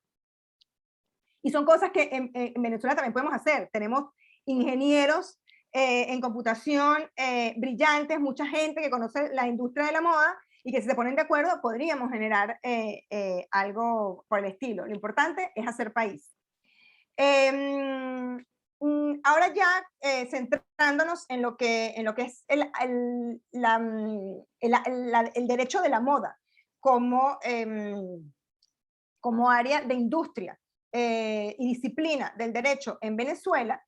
Y son cosas que en Venezuela también podemos hacer. Tenemos ingenieros en computación brillantes, mucha gente que conoce la industria de la moda y que si se ponen de acuerdo podríamos generar algo por el estilo. Lo importante es hacer país. Ahora ya centrándonos en lo que es el derecho de la moda como, como área de industria y disciplina del derecho en Venezuela.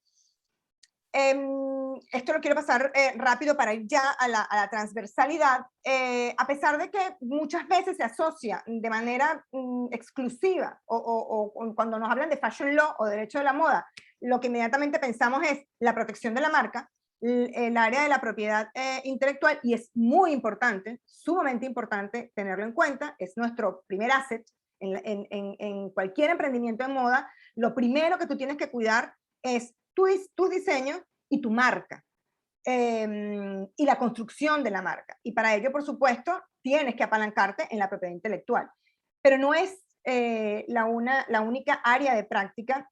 Esto lo quiero pasar rápido para ir ya a la transversalidad, a pesar de que muchas veces se asocia de manera exclusiva o cuando nos hablan de fashion law o derecho de la moda, lo que inmediatamente pensamos es la protección de la marca, el área de la propiedad intelectual, y es muy importante, sumamente importante tenerlo en cuenta, es nuestro primer asset en cualquier emprendimiento de moda. Lo primero que tú tienes que cuidar es tus diseños y tu marca, y la construcción de la marca. Y para ello, por supuesto, tienes que apalancarte en la propiedad intelectual. Pero no es la única área de práctica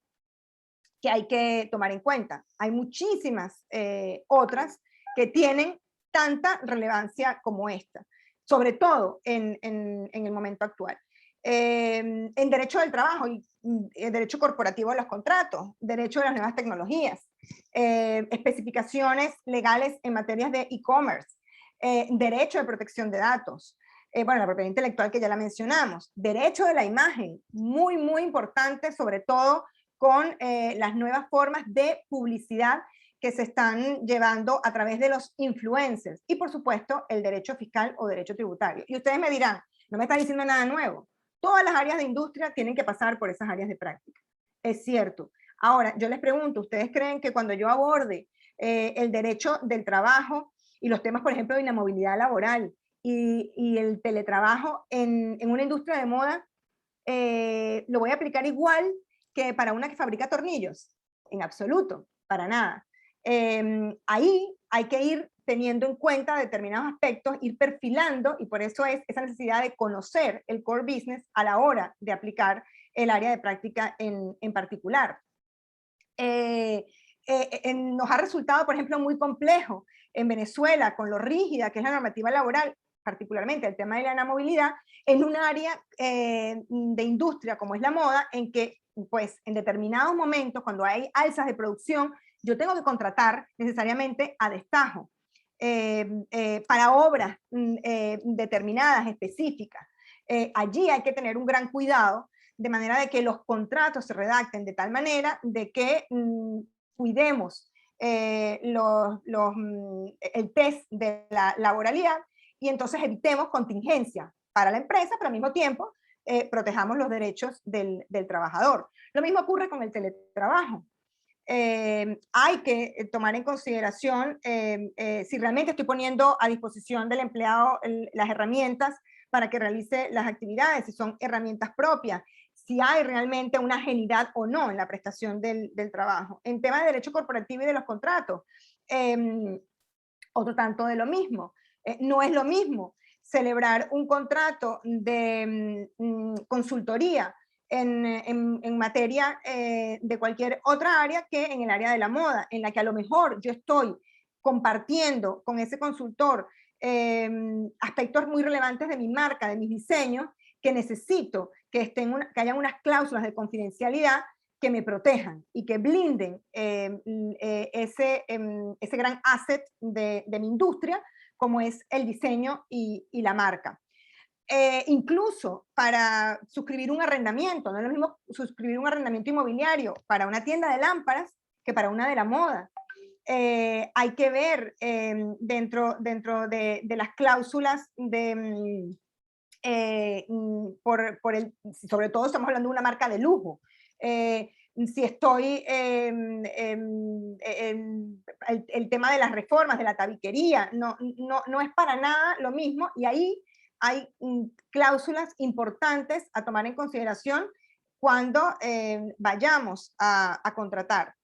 que hay que tomar en cuenta. Hay muchísimas otras que tienen tanta relevancia como esta, sobre todo en el momento actual. En derecho del trabajo y derecho corporativo de los contratos, derecho de las nuevas tecnologías, especificaciones legales en materias de e-commerce, derecho de protección de datos, bueno, la propiedad intelectual que ya la mencionamos, derecho de la imagen, muy, muy importante, sobre todo con las nuevas formas de publicidad que se están llevando a través de los influencers, y por supuesto el derecho fiscal o derecho tributario. Y ustedes me dirán, no me está diciendo nada nuevo. Todas las áreas de industria tienen que pasar por esas áreas de práctica. Es cierto. Ahora, yo les pregunto, ¿ustedes creen que cuando yo aborde el derecho del trabajo y los temas, por ejemplo, de la movilidad laboral y el teletrabajo en una industria de moda, lo voy a aplicar igual que para una que fabrica tornillos? En absoluto, para nada. Ahí hay que ir teniendo en cuenta determinados aspectos, ir perfilando, y por eso es esa necesidad de conocer el core business a la hora de aplicar el área de práctica en particular. Nos ha resultado, por ejemplo, muy complejo en Venezuela, con lo rígida que es la normativa laboral, particularmente el tema de la movilidad, en un área de industria como es la moda, en que pues en determinados momentos, cuando hay alzas de producción, yo tengo que contratar necesariamente a destajo para obras determinadas, específicas. Allí hay que tener un gran cuidado, de manera de que los contratos se redacten de tal manera de que cuidemos el test de la laboralidad, y entonces evitemos contingencia para la empresa, pero al mismo tiempo protejamos los derechos del trabajador. Lo mismo ocurre con el teletrabajo. Hay que tomar en consideración si realmente estoy poniendo a disposición del empleado las herramientas para que realice las actividades, si son herramientas propias, si hay realmente una agilidad o no en la prestación del trabajo. En tema de derecho corporativo y de los contratos, otro tanto de lo mismo. No es lo mismo celebrar un contrato de consultoría en materia de cualquier otra área que en el área de la moda, en la que a lo mejor yo estoy compartiendo con ese consultor aspectos muy relevantes de mi marca, de mis diseños, que necesito que haya unas cláusulas de confidencialidad que me protejan y que blinden ese gran asset de mi industria, como es el diseño y la marca. Incluso para suscribir un arrendamiento, no es lo mismo suscribir un arrendamiento inmobiliario para una tienda de lámparas que para una de la moda. hay que ver dentro de las cláusulas sobre todo estamos hablando de una marca de lujo. Si estoy el tema de las reformas, de la tabiquería, no es para nada lo mismo, y ahí hay cláusulas importantes a tomar en consideración cuando vayamos a contratar.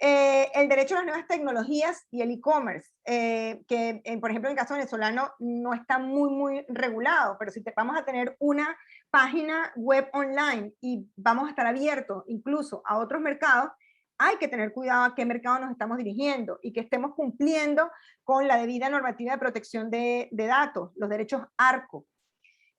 El derecho a las nuevas tecnologías y el e-commerce, que por ejemplo en el caso venezolano no está muy regulado, pero si vamos a tener una página web online y vamos a estar abiertos incluso a otros mercados, hay que tener cuidado a qué mercado nos estamos dirigiendo y que estemos cumpliendo con la debida normativa de protección de datos, los derechos ARCO.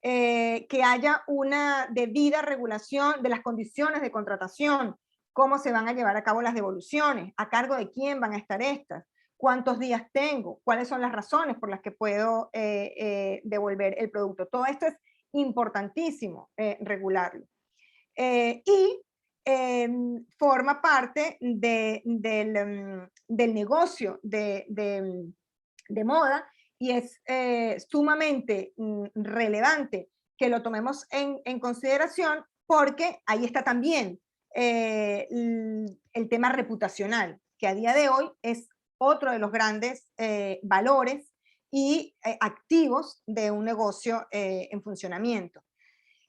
Que haya una debida regulación de las condiciones de contratación, cómo se van a llevar a cabo las devoluciones, a cargo de quién van a estar estas, cuántos días tengo, cuáles son las razones por las que puedo devolver el producto. Todo esto es importantísimo regularlo. Y forma parte del negocio de moda, y es sumamente relevante que lo tomemos en consideración, porque ahí está también el tema reputacional, que a día de hoy es otro de los grandes valores y activos de un negocio en funcionamiento.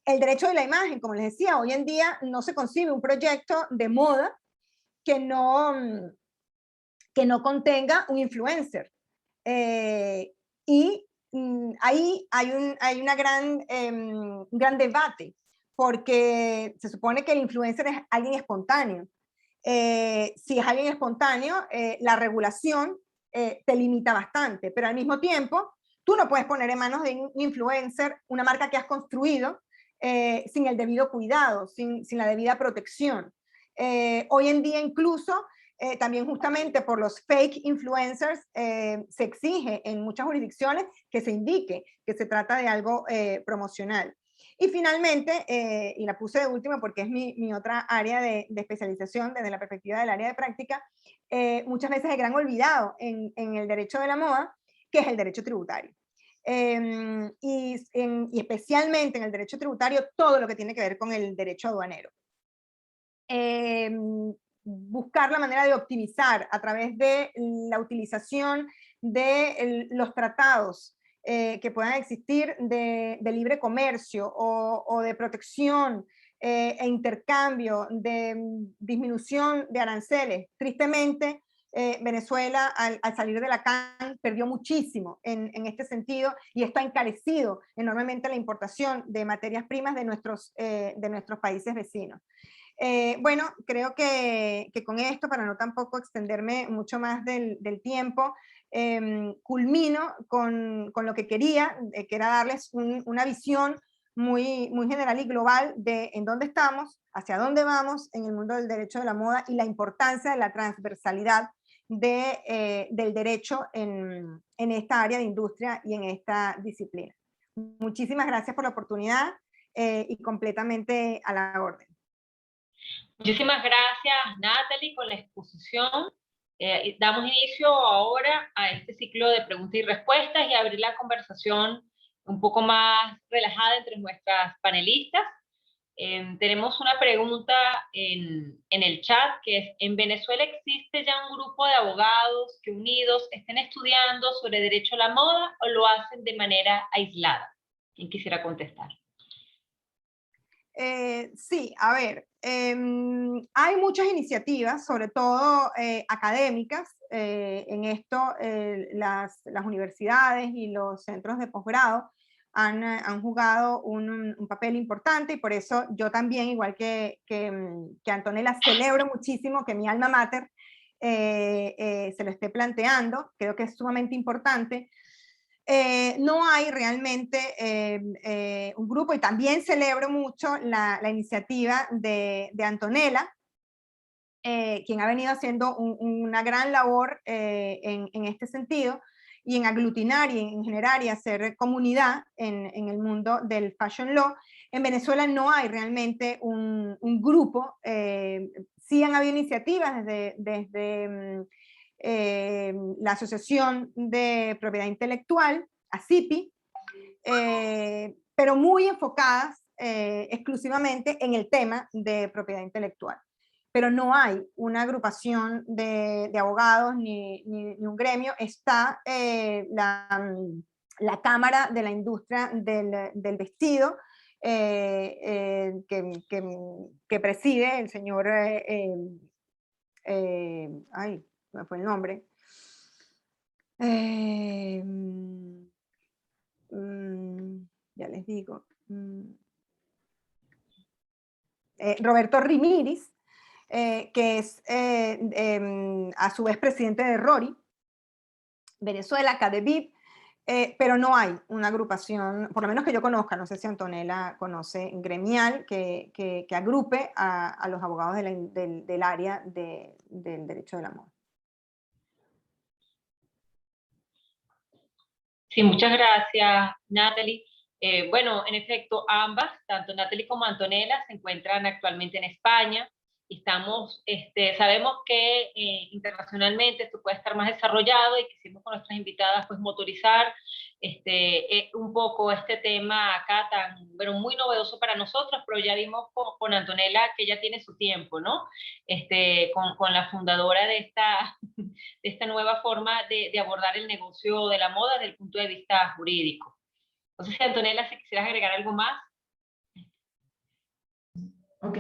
El derecho de la imagen, como les decía, hoy en día no se concibe un proyecto de moda que no contenga un influencer. Y ahí hay un gran debate, porque se supone que el influencer es alguien espontáneo. Si es alguien espontáneo, la regulación te limita bastante, pero al mismo tiempo, tú no puedes poner en manos de un influencer una marca que has construido sin el debido cuidado, sin la debida protección. Hoy en día incluso, también justamente por los fake influencers, se exige en muchas jurisdicciones que se indique que se trata de algo promocional. Y finalmente, y la puse de última porque es mi otra área de especialización desde la perspectiva del área de práctica, muchas veces el gran olvidado en el derecho de la moda, que es el derecho tributario. Y especialmente en el derecho tributario, todo lo que tiene que ver con el derecho aduanero. Buscar la manera de optimizar a través de la utilización de los tratados que puedan existir de libre comercio o de protección e intercambio, de disminución de aranceles. Tristemente, Venezuela al salir de la CAN perdió muchísimo en este sentido, y esto ha encarecido enormemente la importación de materias primas de nuestros países vecinos. Bueno, creo que con esto, para no tampoco extenderme mucho más del tiempo, culmino con lo que quería, que era darles una visión muy general y global de en dónde estamos, hacia dónde vamos en el mundo del derecho de la moda, y la importancia de la transversalidad del derecho en esta área de industria y en esta disciplina. Muchísimas gracias por la oportunidad y completamente a la orden. Muchísimas gracias, Natalie, con la exposición. Damos inicio ahora a este ciclo de preguntas y respuestas y abrir la conversación un poco más relajada entre nuestras panelistas. Tenemos una pregunta en el chat, que es: ¿en Venezuela existe ya un grupo de abogados que unidos estén estudiando sobre derecho a la moda, o lo hacen de manera aislada? ¿Quién quisiera contestar? Sí, a ver, hay muchas iniciativas, sobre todo académicas, en esto las universidades y los centros de posgrado han jugado un papel importante, y por eso yo también, igual que Antonella, celebro muchísimo que mi alma mater se lo esté planteando. Creo que es sumamente importante. No hay realmente un grupo, y también celebro mucho la iniciativa de Antonella, quien ha venido haciendo una gran labor en este sentido, y en aglutinar y en generar y hacer comunidad en el mundo del fashion law. En Venezuela no hay realmente un grupo. Sí han habido iniciativas desde la Asociación de Propiedad Intelectual, ASIPI, pero muy enfocadas exclusivamente en el tema de propiedad intelectual. Pero no hay una agrupación de abogados ni un gremio. Está la Cámara de la Industria del Vestido, que preside el señor, ay, me fue el nombre, ya les digo, Roberto Rimiris, que es a su vez presidente de RORI, Venezuela, CADEVIP, pero no hay una agrupación, por lo menos que yo conozca, no sé si Antonella conoce, gremial, que agrupe a los abogados del área del derecho de la moda. Sí, muchas gracias, Natalie. Bueno, en efecto, ambas, tanto Natalie como Antonella, se encuentran actualmente en España. Estamos, sabemos que internacionalmente esto puede estar más desarrollado y quisimos con nuestras invitadas pues motorizar un poco este tema acá bueno, muy novedoso para nosotros, pero ya vimos con Antonella que ya tiene su tiempo, ¿no? Con la fundadora de esta nueva forma de abordar el negocio de la moda desde el punto de vista jurídico. No sé si Antonella, si quisieras agregar algo más. Ok.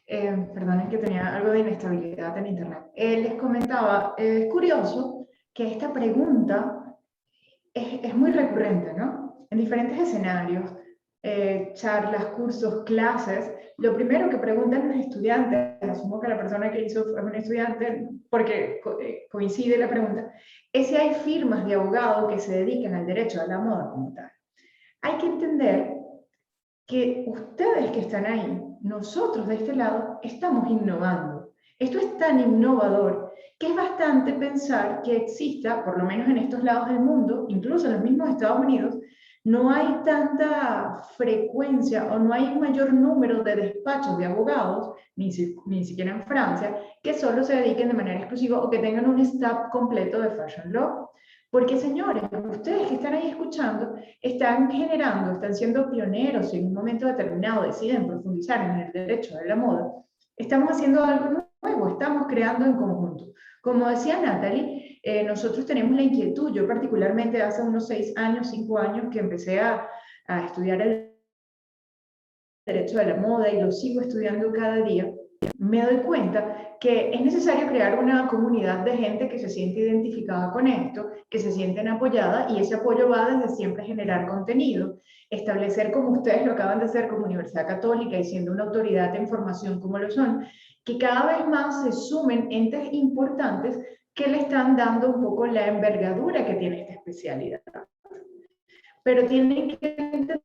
Perdonen que tenía algo de inestabilidad en internet. Les comentaba, es curioso que esta pregunta es muy recurrente, ¿no? En diferentes escenarios, charlas, cursos, clases, lo primero que preguntan los estudiantes, asumo que la persona que hizo es un estudiante, porque coincide la pregunta, es si hay firmas de abogados que se dedican al derecho a la moda como tal. Hay que entender que ustedes que están ahí, nosotros de este lado, estamos innovando. Esto es tan innovador que es bastante pensar que exista, por lo menos en estos lados del mundo, incluso en los mismos Estados Unidos, no hay tanta frecuencia o no hay un mayor número de despachos de abogados, ni siquiera en Francia, que solo se dediquen de manera exclusiva o que tengan un staff completo de fashion law. Porque, señores, ustedes que están ahí escuchando, están generando, están siendo pioneros y en un momento determinado deciden profundizar en el derecho de la moda. Estamos haciendo algo nuevo, estamos creando en conjunto. Como decía Natalie, nosotros tenemos la inquietud, yo particularmente hace unos 6 años, 5 años que empecé a estudiar el derecho de la moda y lo sigo estudiando cada día, me doy cuenta que es necesario crear una comunidad de gente que se siente identificada con esto, que se sienten apoyada, y ese apoyo va desde siempre generar contenido, establecer, como ustedes lo acaban de hacer como Universidad Católica y siendo una autoridad de información como lo son, que cada vez más se sumen entes importantes que le están dando un poco la envergadura que tiene esta especialidad. Pero tienen que entender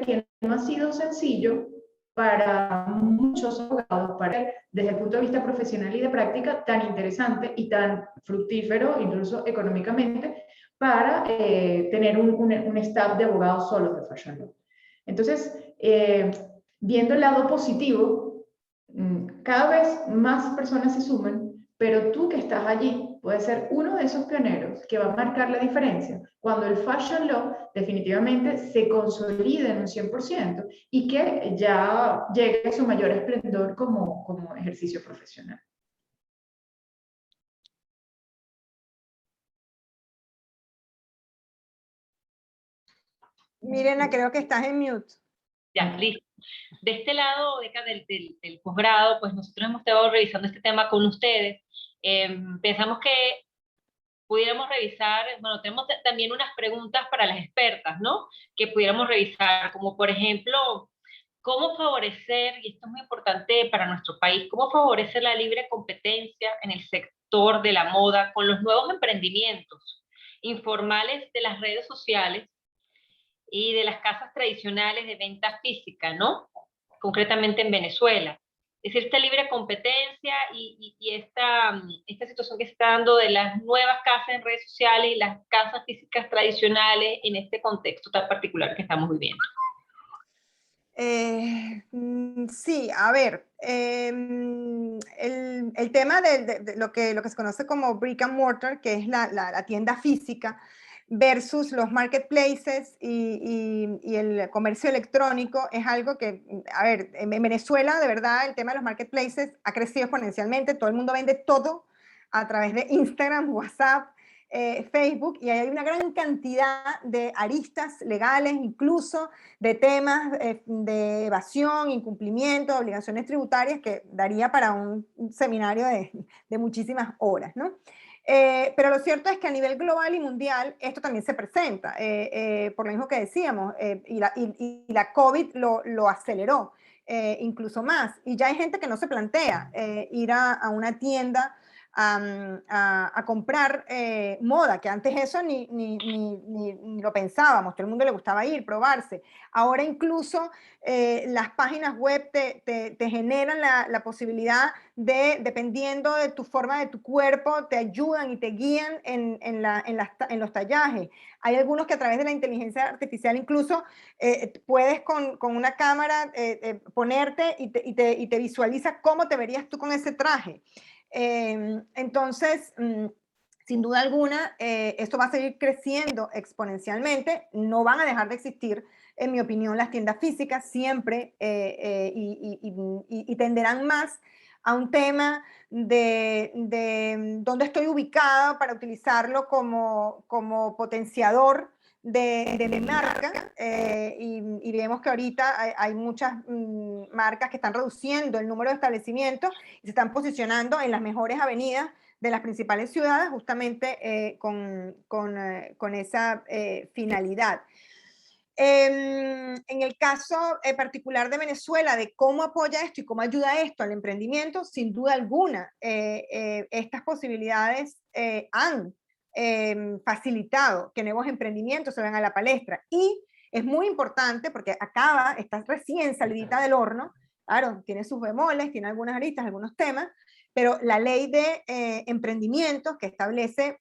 que no ha sido sencillo para muchos abogados, desde el punto de vista profesional y de práctica, tan interesante y tan fructífero, incluso económicamente, para tener un staff de abogados solos de fashion law. Entonces, viendo el lado positivo, cada vez más personas se suman, pero tú que estás allí puedes ser uno de esos pioneros que va a marcar la diferencia cuando el fashion law definitivamente se consolide en un 100% y que ya llegue a su mayor esplendor como ejercicio profesional. Mirena, creo que estás en mute. Ya, listo. De este lado, del posgrado, pues nosotros hemos estado revisando este tema con ustedes. Pensamos que pudiéramos revisar, bueno, tenemos también unas preguntas para las expertas, ¿no? Que pudiéramos revisar, como por ejemplo, cómo favorecer, y esto es muy importante para nuestro país, cómo favorecer la libre competencia en el sector de la moda con los nuevos emprendimientos informales de las redes sociales y de las casas tradicionales de venta física, ¿no? Concretamente en Venezuela. Es decir, esta libre competencia y esta situación que se está dando de las nuevas casas en redes sociales y las casas físicas tradicionales en este contexto tan particular que estamos viviendo. Sí, a ver, el tema de lo que se conoce como brick and mortar, que es la tienda física, versus los marketplaces y el comercio electrónico, es algo que, a ver, en Venezuela, de verdad, el tema de los marketplaces ha crecido exponencialmente, todo el mundo vende todo a través de Instagram, WhatsApp, Facebook, y hay una gran cantidad de aristas legales, incluso de temas de evasión, incumplimiento, obligaciones tributarias, que daría para un seminario de muchísimas horas, ¿no? Pero lo cierto es que a nivel global y mundial esto también se presenta, por lo mismo que decíamos, y la COVID lo aceleró incluso más, y ya hay gente que no se plantea ir a una tienda a comprar moda, que antes eso ni lo pensábamos, todo el mundo le gustaba ir, probarse. Ahora incluso las páginas web te generan la posibilidad de, dependiendo de tu forma de tu cuerpo, te ayudan y te guían en los tallajes. Hay algunos que a través de la inteligencia artificial incluso puedes con una cámara ponerte y te visualiza cómo te verías tú con ese traje. Entonces, sin duda alguna, esto va a seguir creciendo exponencialmente, no van a dejar de existir, en mi opinión, las tiendas físicas siempre y tenderán más a un tema de dónde estoy ubicado para utilizarlo como potenciador de mi marca y vemos que ahorita hay muchas marcas que están reduciendo el número de establecimientos y se están posicionando en las mejores avenidas de las principales ciudades justamente con esa finalidad. En el caso particular de Venezuela, de cómo apoya esto y cómo ayuda esto al emprendimiento, sin duda alguna, estas posibilidades han facilitado que nuevos emprendimientos se vengan a la palestra. Y es muy importante porque está recién salidita del horno, claro, tiene sus bemoles, tiene algunas aristas, algunos temas, pero la ley de emprendimientos que establece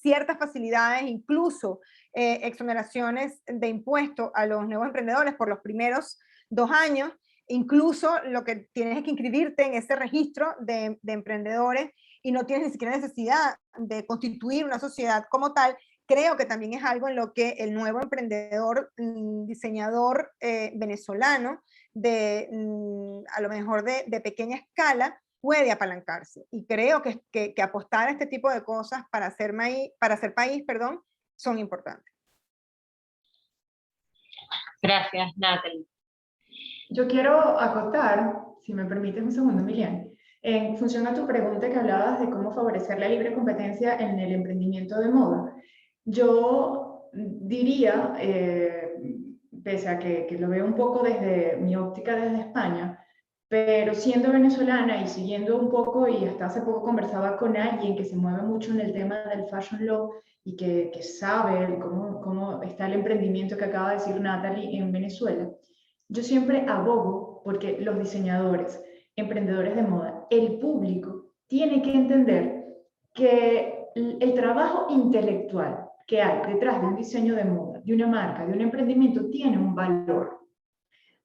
ciertas facilidades, incluso exoneraciones de impuestos a los nuevos emprendedores por los primeros 2 años, incluso lo que tienes es que inscribirte en ese registro de emprendedores y no tienes ni siquiera necesidad de constituir una sociedad como tal. Creo que también es algo en lo que el nuevo emprendedor, diseñador venezolano, a lo mejor de pequeña escala, puede apalancarse. Y creo que apostar a este tipo de cosas para hacer país, son importantes. Gracias, Natalie. Yo quiero acotar, si me permites un segundo, Miriam, en función a tu pregunta que hablabas de cómo favorecer la libre competencia en el emprendimiento de moda. Yo diría, pese a que lo veo un poco desde mi óptica desde España, pero siendo venezolana y siguiendo un poco, y hasta hace poco conversaba con alguien que se mueve mucho en el tema del fashion law y que sabe cómo está el emprendimiento que acaba de decir Natalie en Venezuela, yo siempre abogo porque los diseñadores, emprendedores de moda, el público, tiene que entender que el trabajo intelectual que hay detrás de un diseño de moda, de una marca, de un emprendimiento, tiene un valor.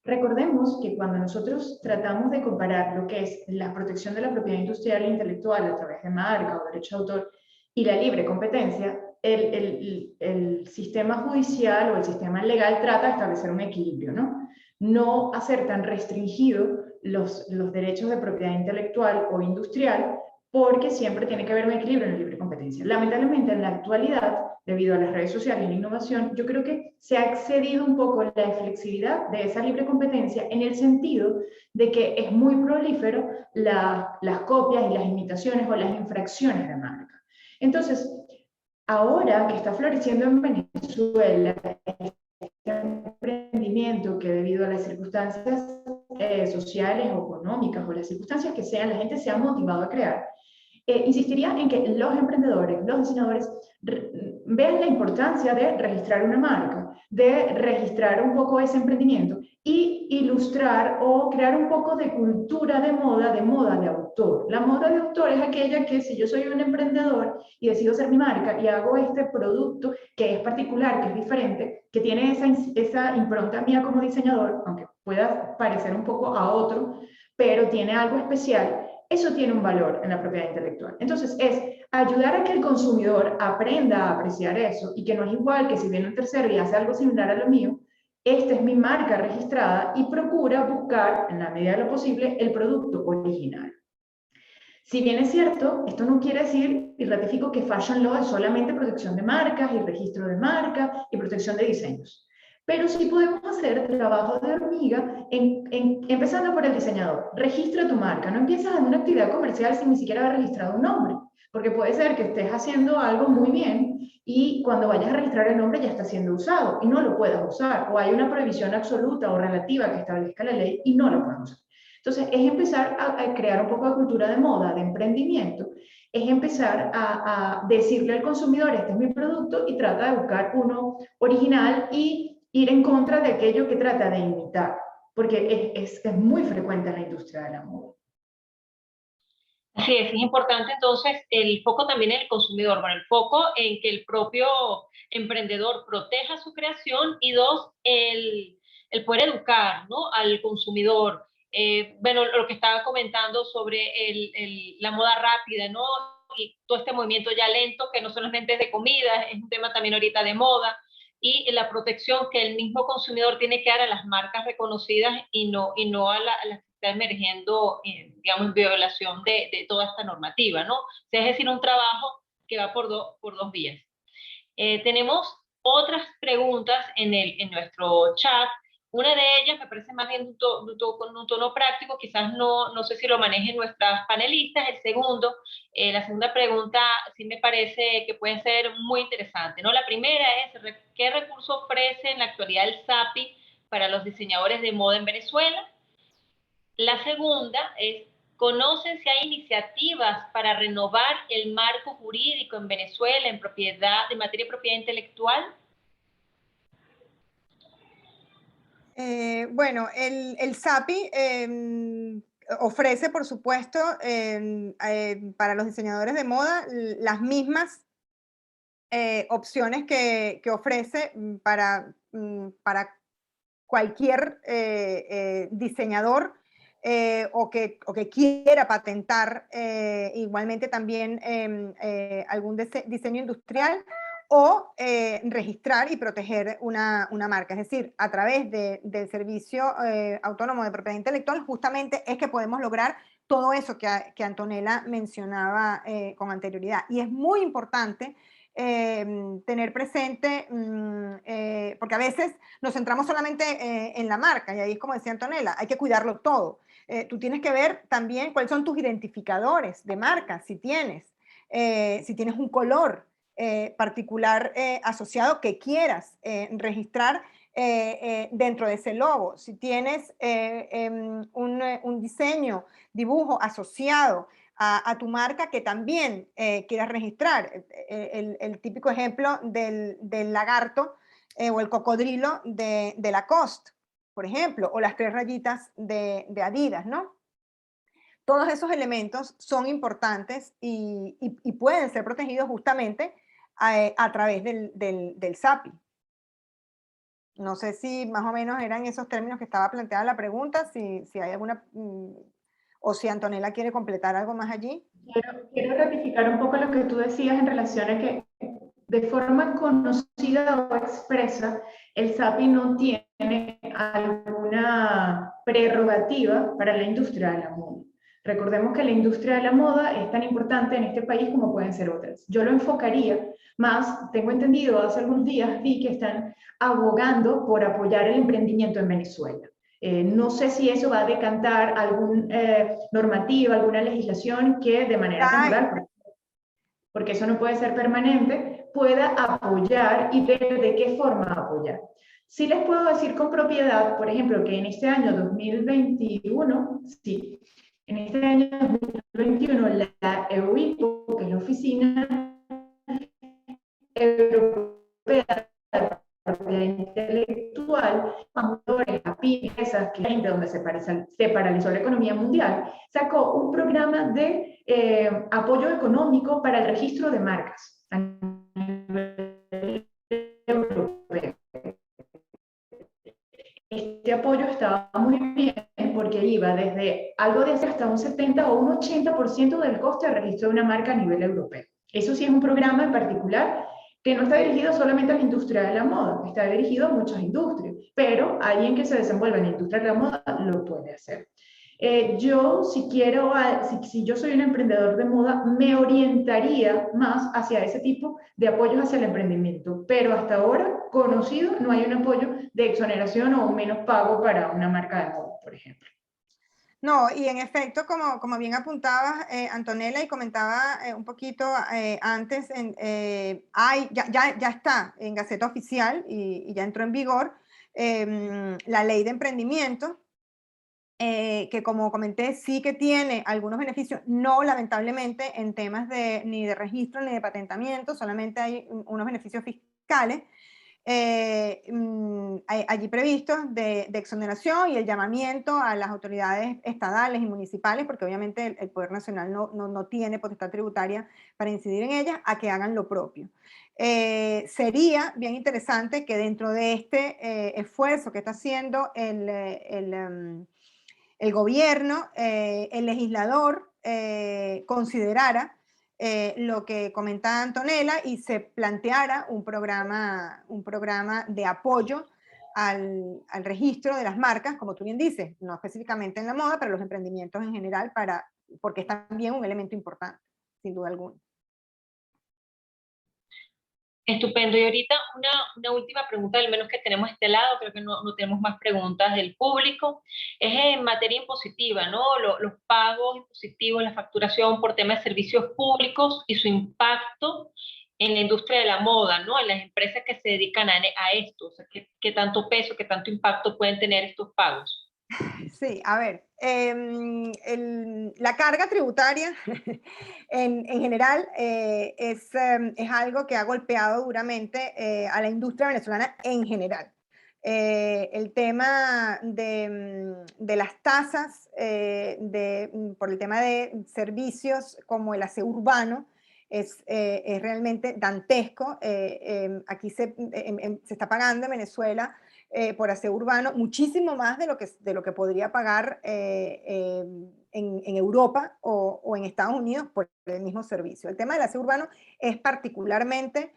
Recordemos que cuando nosotros tratamos de comparar lo que es la protección de la propiedad industrial e intelectual a través de marca o derecho de autor y la libre competencia, el sistema judicial o el sistema legal trata de establecer un equilibrio, ¿no? No hacer tan restringido los derechos de propiedad intelectual o industrial, porque siempre tiene que haber un equilibrio en la libre competencia. Lamentablemente, en la actualidad, debido a las redes sociales y la innovación, yo creo que se ha excedido un poco la flexibilidad de esa libre competencia en el sentido de que es muy prolífero las copias y las imitaciones o las infracciones de marca. Entonces, ahora que está floreciendo en Venezuela este emprendimiento que debido a las circunstancias sociales o económicas o las circunstancias que sean, la gente se ha motivado a crear, insistiría en que los emprendedores, los diseñadores, vean la importancia de registrar una marca, de registrar un poco ese emprendimiento y ilustrar o crear un poco de cultura de moda de autor. autor. La moda de autor es aquella que si yo soy un emprendedor y decido ser mi marca y hago este producto que es particular, que es diferente, que tiene esa impronta mía como diseñador, aunque pueda parecer un poco a otro, pero tiene algo especial, eso tiene un valor en la propiedad intelectual. Entonces, es ayudar a que el consumidor aprenda a apreciar eso y que no es igual que si viene un tercero y hace algo similar a lo mío, esta es mi marca registrada y procura buscar, en la medida de lo posible, el producto original. Si bien es cierto, esto no quiere decir, y ratifico, que Fashion Law es solamente protección de marcas y registro de marcas y protección de diseños. Pero sí podemos hacer trabajo de hormiga empezando por el diseñador. Registra tu marca. No empiezas en una actividad comercial sin ni siquiera haber registrado un nombre. Porque puede ser que estés haciendo algo muy bien y cuando vayas a registrar el nombre ya está siendo usado y no lo puedas usar. O hay una prohibición absoluta o relativa que establezca la ley y no lo puedes usar. Entonces, es empezar a crear un poco de cultura de moda, de emprendimiento, es empezar a decirle al consumidor, este es mi producto, y trata de buscar uno original y ir en contra de aquello que trata de imitar, porque es muy frecuente en la industria de la moda. Así es importante entonces el foco también en el consumidor, bueno, el foco en que el propio emprendedor proteja su creación y dos, el poder educar, ¿no?, al consumidor. Bueno, lo que estaba comentando sobre la moda rápida, ¿no?, y todo este movimiento ya lento que no solamente es de comida, es un tema también ahorita de moda, y la protección que el mismo consumidor tiene que dar a las marcas reconocidas y no a las que está emergiendo, digamos, en violación de toda esta normativa, ¿no? O sea, es decir, un trabajo que va por dos vías. Tenemos otras preguntas en nuestro chat. Una de ellas me parece más bien con un tono práctico, quizás no sé si lo manejen nuestras panelistas. La segunda pregunta sí me parece que puede ser muy interesante, ¿no? La primera es, ¿qué recurso ofrece en la actualidad el SAPI para los diseñadores de moda en Venezuela? La segunda es, ¿conocen si hay iniciativas para renovar el marco jurídico en Venezuela en materia de propiedad intelectual? Bueno, el SAPI ofrece, por supuesto, para los diseñadores de moda las mismas opciones que ofrece para cualquier diseñador o que quiera patentar igualmente también algún diseño industrial o registrar y proteger una marca. Es decir, a través del Servicio Autónomo de Propiedad Intelectual justamente es que podemos lograr todo eso que Antonella mencionaba con anterioridad. Y es muy importante tener presente, porque a veces nos centramos solamente en la marca, y ahí es como decía Antonella, hay que cuidarlo todo. Tú tienes que ver también cuáles son tus identificadores de marca, si tienes un color particular asociado que quieras registrar dentro de ese logo, si tienes un diseño, dibujo asociado a tu marca que también quieras registrar. El típico ejemplo del lagarto o el cocodrilo de Lacoste, por ejemplo, o las 3 rayitas de Adidas, ¿no? Todos esos elementos son importantes y pueden ser protegidos justamente a través del SAPI. No sé si más o menos eran esos términos que estaba planteada la pregunta, si hay alguna, o si Antonella quiere completar algo más allí. Quiero ratificar un poco lo que tú decías en relación a que de forma conocida o expresa, el SAPI no tiene alguna prerrogativa para la industria de la moda. Recordemos que la industria de la moda es tan importante en este país como pueden ser otras. Yo lo enfocaría más, tengo entendido, hace algunos días vi que están abogando por apoyar el emprendimiento en Venezuela. No sé si eso va a decantar alguna normativa, alguna legislación que de manera temporal, porque eso no puede ser permanente, pueda apoyar y ver de qué forma apoyar. Sí les puedo decir con propiedad, por ejemplo, que en este año 2021, sí, en este año 2021 la EUIPO, que es la Oficina Europea de Propiedad Intelectual, a pymes donde se paralizó la economía mundial, sacó un programa de apoyo económico para el registro de marcas a nivel europeo. Este apoyo estaba muy bien porque iba desde algo de hasta un 70 o un 80% del coste de registro de una marca a nivel europeo. Eso sí es un programa en particular que no está dirigido solamente a la industria de la moda, está dirigido a muchas industrias, pero alguien que se desenvuelva en la industria de la moda lo puede hacer. Yo, si yo soy un emprendedor de moda, me orientaría más hacia ese tipo de apoyos hacia el emprendimiento, pero hasta ahora, conocido, no hay un apoyo de exoneración o un menos pago para una marca de moda, por ejemplo. No, y en efecto, como bien apuntaba Antonella y comentaba un poquito antes, ya está en Gaceta Oficial y ya entró en vigor la ley de emprendimiento, que como comenté sí que tiene algunos beneficios, no lamentablemente en temas ni de registro ni de patentamiento, solamente hay unos beneficios fiscales allí previstos de exoneración y el llamamiento a las autoridades estadales y municipales, porque obviamente el Poder Nacional no tiene potestad tributaria para incidir en ellas, a que hagan lo propio. Sería bien interesante que dentro de este esfuerzo que está haciendo el gobierno, el legislador considerara lo que comenta Antonella y se planteara un programa de apoyo al registro de las marcas, como tú bien dices, no específicamente en la moda, pero los emprendimientos en general, porque es también un elemento importante, sin duda alguna. Estupendo. Y ahorita una última pregunta, al menos que tenemos este lado, creo que no tenemos más preguntas del público, es en materia impositiva, ¿no? Los pagos impositivos, la facturación por temas de servicios públicos y su impacto en la industria de la moda, ¿no? En las empresas que se dedican a esto, o sea, ¿qué tanto peso, qué tanto impacto pueden tener estos pagos? Sí, a ver, la carga tributaria en general es algo que ha golpeado duramente a la industria venezolana en general. El tema de las tasas por el tema de servicios como el aseo urbano es realmente dantesco. Aquí se está pagando en Venezuela por aseo urbano, muchísimo más de lo que podría pagar en Europa o en Estados Unidos por el mismo servicio. El tema del aseo urbano es particularmente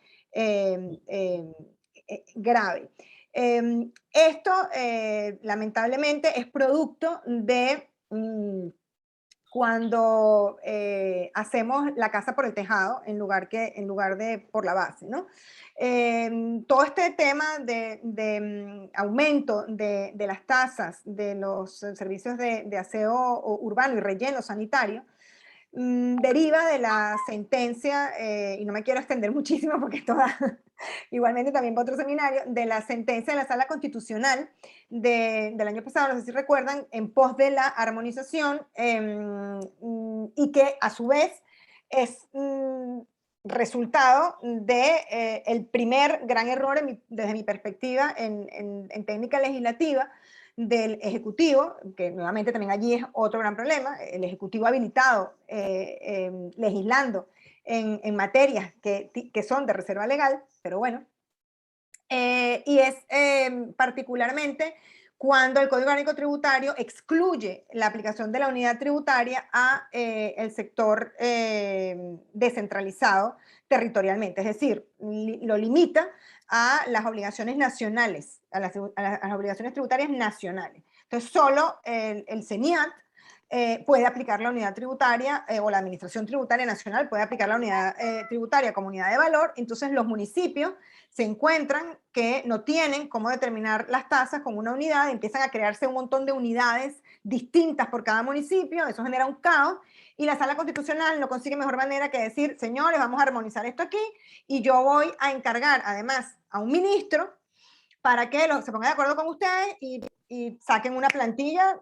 grave. Esto, lamentablemente, es producto de cuando hacemos la casa por el tejado en lugar de por la base, ¿no? Todo este tema de aumento de las tasas de los servicios de aseo urbano y relleno sanitario deriva de la sentencia, y no me quiero extender muchísimo porque esto da igualmente también para otro seminario, de la sentencia de la Sala Constitucional del año pasado, no sé si recuerdan, en pos de la armonización y que a su vez es resultado de el primer gran error desde mi perspectiva en técnica legislativa del Ejecutivo, que nuevamente también allí es otro gran problema, el Ejecutivo habilitado legislando en materias que son de reserva legal, pero bueno, y es particularmente cuando el Código Orgánico Tributario excluye la aplicación de la unidad tributaria a el sector descentralizado territorialmente, es decir, lo limita a las obligaciones nacionales, a las obligaciones tributarias nacionales. Entonces, solo el CENIAT puede aplicar la unidad tributaria o la Administración Tributaria Nacional puede aplicar la unidad tributaria como unidad de valor. Entonces, los municipios se encuentran que no tienen cómo determinar las tasas con una unidad, empiezan a crearse un montón de unidades distintas por cada municipio, eso genera un caos, y la Sala Constitucional no consigue mejor manera que decir, señores, vamos a armonizar esto aquí, y yo voy a encargar además a un ministro para que se ponga de acuerdo con ustedes y saquen una plantilla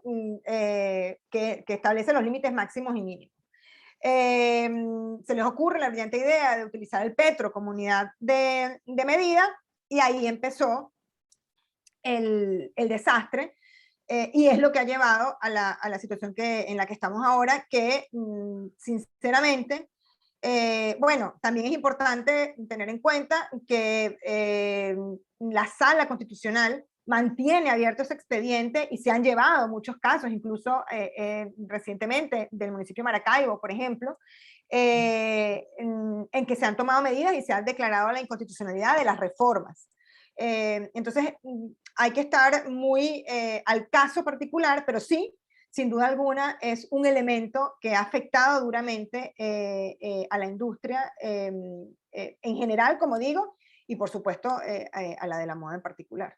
que establece los límites máximos y mínimos. Se les ocurre la brillante idea de utilizar el petro como unidad de medida y ahí empezó el desastre y es lo que ha llevado a la situación en la que estamos ahora, que sinceramente, bueno, también es importante tener en cuenta que la Sala Constitucional mantiene abierto ese expediente y se han llevado muchos casos, incluso recientemente del municipio de Maracaibo, por ejemplo, en que se han tomado medidas y se ha declarado la inconstitucionalidad de las reformas. Entonces, hay que estar muy al caso particular, pero sí, sin duda alguna, es un elemento que ha afectado duramente a la industria en general, como digo, y por supuesto a la de la moda en particular.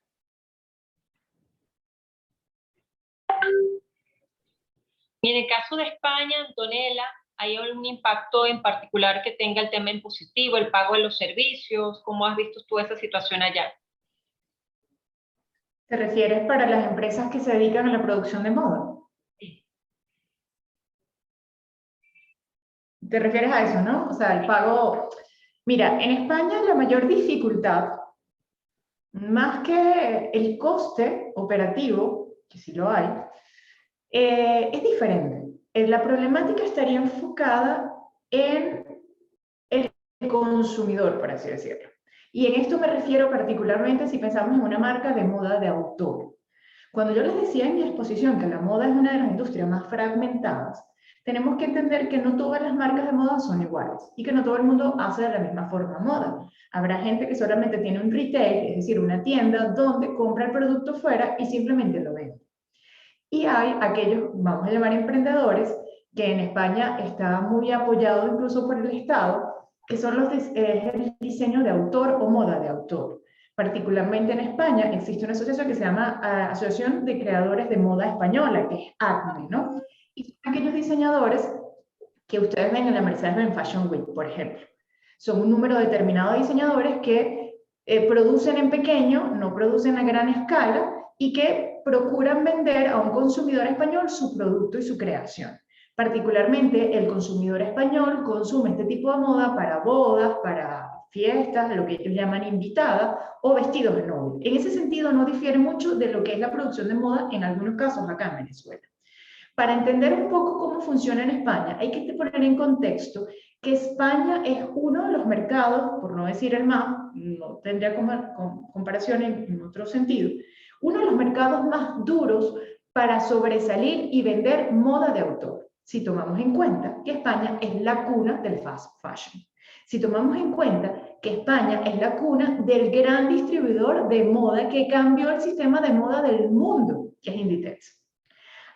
Y en el caso de España, Antonella, ¿hay algún impacto en particular que tenga el tema impositivo, el pago de los servicios? ¿Cómo has visto tú esa situación allá? ¿Te refieres para las empresas que se dedican a la producción de moda? Sí. ¿Te refieres a eso, no? O sea, el pago... Mira, en España la mayor dificultad, más que el coste operativo, que sí lo hay, es diferente. La problemática estaría enfocada en el consumidor, por así decirlo. Y en esto me refiero particularmente si pensamos en una marca de moda de autor. Cuando yo les decía en mi exposición que la moda es una de las industrias más fragmentadas, tenemos que entender que no todas las marcas de moda son iguales y que no todo el mundo hace de la misma forma moda. Habrá gente que solamente tiene un retail, es decir, una tienda donde compra el producto fuera y simplemente lo vende. Y hay aquellos, vamos a llamar emprendedores, que en España está muy apoyado incluso por el Estado, que son el diseño de autor o moda de autor. Particularmente en España existe una asociación que se llama Asociación de Creadores de Moda Española, que es ACME, ¿no? Y son aquellos diseñadores que ustedes ven en la Mercedes-Benz Fashion Week, por ejemplo. Son un número determinado de diseñadores que producen en pequeño, no producen a gran escala, y que procuran vender a un consumidor español su producto y su creación. Particularmente el consumidor español consume este tipo de moda para bodas, para fiestas, lo que ellos llaman invitada, o vestidos de novio. En ese sentido no difiere mucho de lo que es la producción de moda en algunos casos acá en Venezuela. Para entender un poco cómo funciona en España, hay que poner en contexto que España es uno de los mercados, por no decir el más, no tendría comparación en otro sentido, uno de los mercados más duros para sobresalir y vender moda de autor, si tomamos en cuenta que España es la cuna del fast fashion. Si tomamos en cuenta que España es la cuna del gran distribuidor de moda que cambió el sistema de moda del mundo, que es Inditex.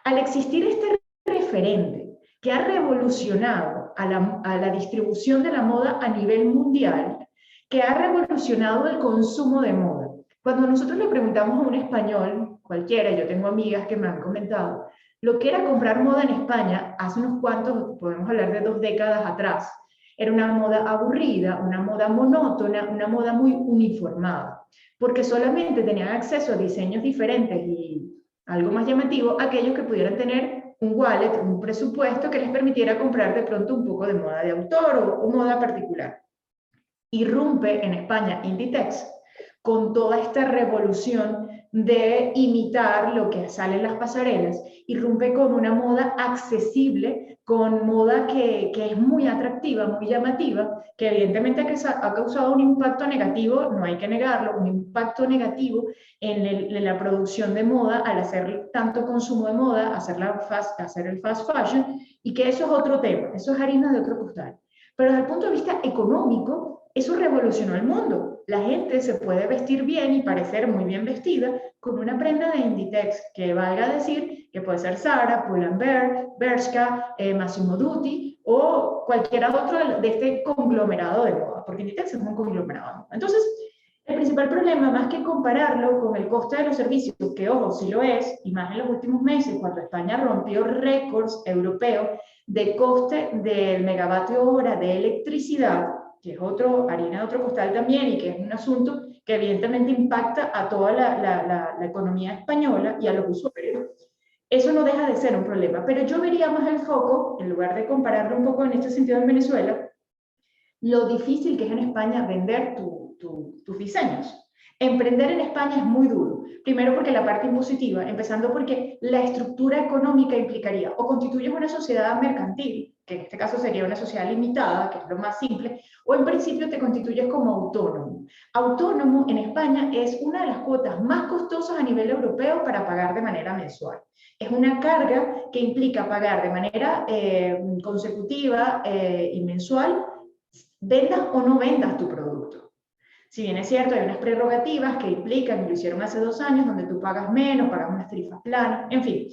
Al existir este referente que ha revolucionado a la distribución de la moda a nivel mundial, que ha revolucionado el consumo de moda. Cuando nosotros le preguntamos a un español, cualquiera, yo tengo amigas que me han comentado, lo que era comprar moda en España hace unos cuantos, podemos hablar de 2 décadas atrás, era una moda aburrida, una moda monótona, una moda muy uniformada, porque solamente tenían acceso a diseños diferentes y algo más llamativo, aquellos que pudieran tener un wallet, un presupuesto que les permitiera comprar de pronto un poco de moda de autor o moda particular. Irrumpe en España Inditex con toda esta revolución de imitar lo que sale en las pasarelas, irrumpe con una moda accesible, con moda que es muy atractiva, muy llamativa, que evidentemente ha causado un impacto negativo, no hay que negarlo, un impacto negativo en la producción de moda al hacer tanto consumo de moda, hacer el fast fashion, y que eso es otro tema, eso es harina de otro costal. Pero desde el punto de vista económico, eso revolucionó el mundo. La gente se puede vestir bien y parecer muy bien vestida con una prenda de Inditex, que valga decir que puede ser Zara, Pull&Bear, Bershka, Massimo Dutti o cualquier otro de este conglomerado de moda, porque Inditex es un conglomerado de moda. Entonces, el principal problema, más que compararlo con el coste de los servicios, que ojo, sí lo es, y más en los últimos meses, cuando España rompió récords europeos de coste del megavatio hora de electricidad, que es harina de otro costal también, y que es un asunto que evidentemente impacta a toda la economía española y a los usuarios. Eso no deja de ser un problema, pero yo vería más el foco, en lugar de compararlo un poco en este sentido en Venezuela, lo difícil que es en España vender tus diseños. Emprender en España es muy duro. Primero porque la parte impositiva, empezando porque la estructura económica implicaría o constituyes una sociedad mercantil, que en este caso sería una sociedad limitada, que es lo más simple, o en principio te constituyes como autónomo. Autónomo en España es una de las cuotas más costosas a nivel europeo para pagar de manera mensual. Es una carga que implica pagar de manera consecutiva y mensual, vendas o no vendas tu producto. Si bien es cierto, hay unas prerrogativas que implican, y lo hicieron hace 2 años, donde tú pagas menos, pagas unas tarifas planas, en fin.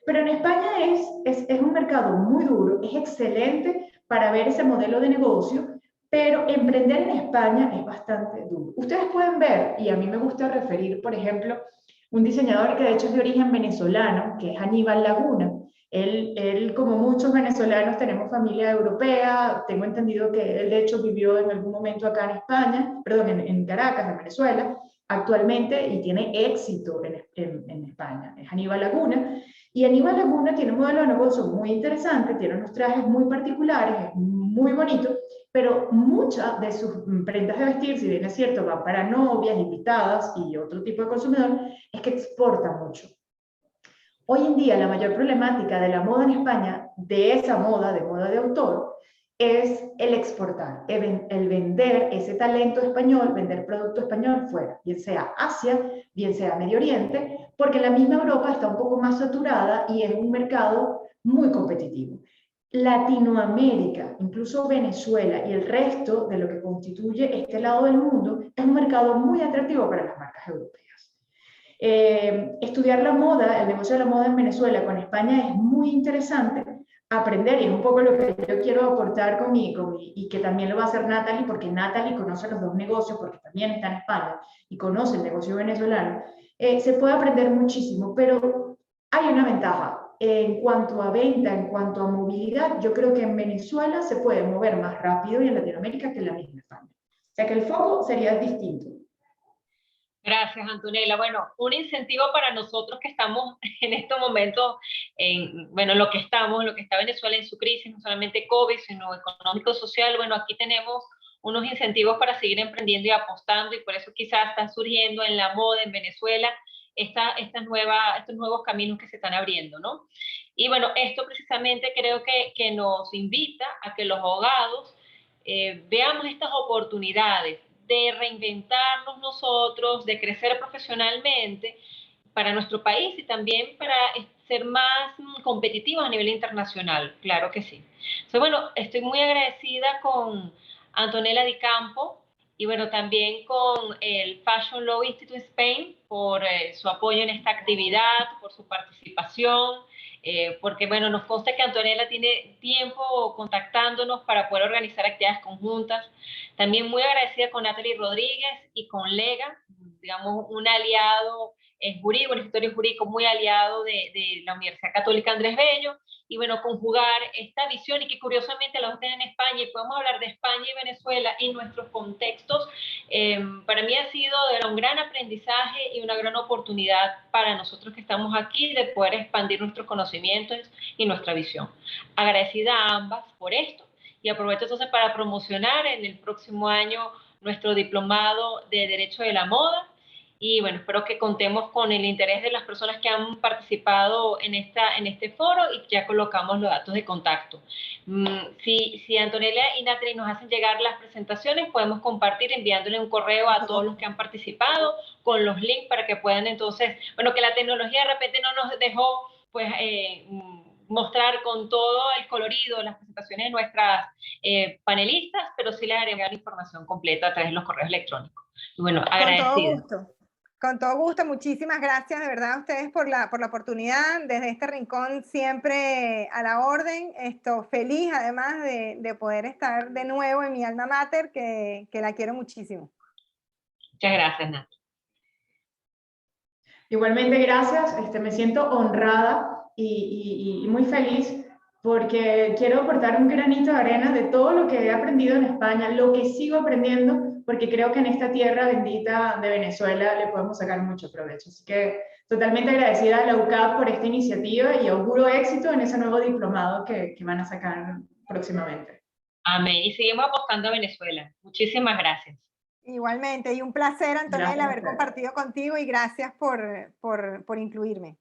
Pero en España es un mercado muy duro, es excelente para ver ese modelo de negocio, pero emprender en España es bastante duro. Ustedes pueden ver, y a mí me gusta referir, por ejemplo, un diseñador que de hecho es de origen venezolano, que es Aníbal Laguna. Él, como muchos venezolanos, tenemos familia europea. Tengo entendido que él, de hecho, vivió en algún momento acá en España, perdón, en Caracas, en Venezuela, actualmente, y tiene éxito en España. Es Aníbal Laguna. Y Aníbal Laguna tiene un modelo de negocio muy interesante, tiene unos trajes muy particulares, es muy bonito, pero muchas de sus prendas de vestir, si bien es cierto, van para novias, invitadas y otro tipo de consumidor, es que exporta mucho. Hoy en día la mayor problemática de la moda en España, de esa moda, de moda de autor, es el exportar, el vender ese talento español, vender producto español fuera, bien sea Asia, bien sea Medio Oriente, porque la misma Europa está un poco más saturada y es un mercado muy competitivo. Latinoamérica, incluso Venezuela y el resto de lo que constituye este lado del mundo, es un mercado muy atractivo para las marcas europeas. Estudiar la moda, el negocio de la moda en Venezuela con España es muy interesante. Aprender, y es un poco lo que yo quiero aportar y que también lo va a hacer Natalie, porque Natalie conoce los dos negocios, porque también está en España y conoce el negocio venezolano. Se puede aprender muchísimo, pero hay una ventaja. En cuanto a venta, en cuanto a movilidad, yo creo que en Venezuela se puede mover más rápido y en Latinoamérica que en la misma España. O sea que el foco sería distinto. Gracias, Antonella. Bueno, un incentivo para nosotros que estamos en estos momentos, bueno, lo que está Venezuela en su crisis, no solamente COVID, sino económico, social. Bueno, aquí tenemos unos incentivos para seguir emprendiendo y apostando, y por eso quizás están surgiendo en la moda en Venezuela estos nuevos caminos que se están abriendo, ¿no? Y bueno, esto precisamente creo que nos invita a que los abogados veamos estas oportunidades de reinventarnos nosotros, de crecer profesionalmente para nuestro país y también para ser más competitivos a nivel internacional, claro que sí. Entonces, bueno, estoy muy agradecida con Antonella Di Campo y bueno, también con el Fashion Law Institute Spain por su apoyo en esta actividad, por su participación, porque bueno, nos consta que Antonella tiene tiempo contactándonos para poder organizar actividades conjuntas. También muy agradecida con Natalie Rodríguez y con Lega, digamos, un aliado jurídico, un escritorio jurídico muy aliado de la Universidad Católica Andrés Bello, y bueno, conjugar esta visión y que curiosamente la tienen en España, y podemos hablar de España y Venezuela y nuestros contextos, para mí ha sido un gran aprendizaje y una gran oportunidad para nosotros que estamos aquí de poder expandir nuestros conocimientos y nuestra visión. Agradecida a ambas por esto, y aprovecho entonces para promocionar en el próximo año nuestro diplomado de Derecho de la Moda. Y bueno, espero que contemos con el interés de las personas que han participado en este foro, y ya colocamos los datos de contacto. Si Antonella y Natalie nos hacen llegar las presentaciones, podemos compartir enviándole un correo a todos los que han participado con los links para que puedan entonces, bueno, que la tecnología de repente no nos dejó pues mostrar con todo el colorido las presentaciones de nuestras panelistas, pero sí les agregar la información completa a través de los correos electrónicos. Y bueno, agradecida. Con todo gusto. Con todo gusto, muchísimas gracias de verdad a ustedes por la oportunidad. Desde este rincón siempre a la orden. Feliz además de poder estar de nuevo en mi alma mater, que la quiero muchísimo. Muchas gracias, Nat. Igualmente, gracias. Me siento honrada y muy feliz porque quiero aportar un granito de arena de todo lo que he aprendido en España, lo que sigo aprendiendo, porque creo que en esta tierra bendita de Venezuela le podemos sacar mucho provecho. Así que totalmente agradecida a la UCAP por esta iniciativa y auguro éxito en ese nuevo diplomado que van a sacar próximamente. Amén. Y seguimos apostando a Venezuela. Muchísimas gracias. Igualmente, y un placer, Antonella, Gracias a haber ustedes. compartido contigo y gracias por incluirme.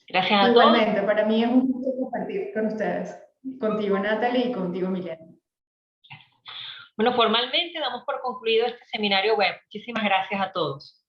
Gracias a todos. Igualmente, para mí es un gusto compartir con ustedes, contigo Natalie y contigo Milena. Bueno, formalmente damos por concluido este seminario web. Muchísimas gracias a todos.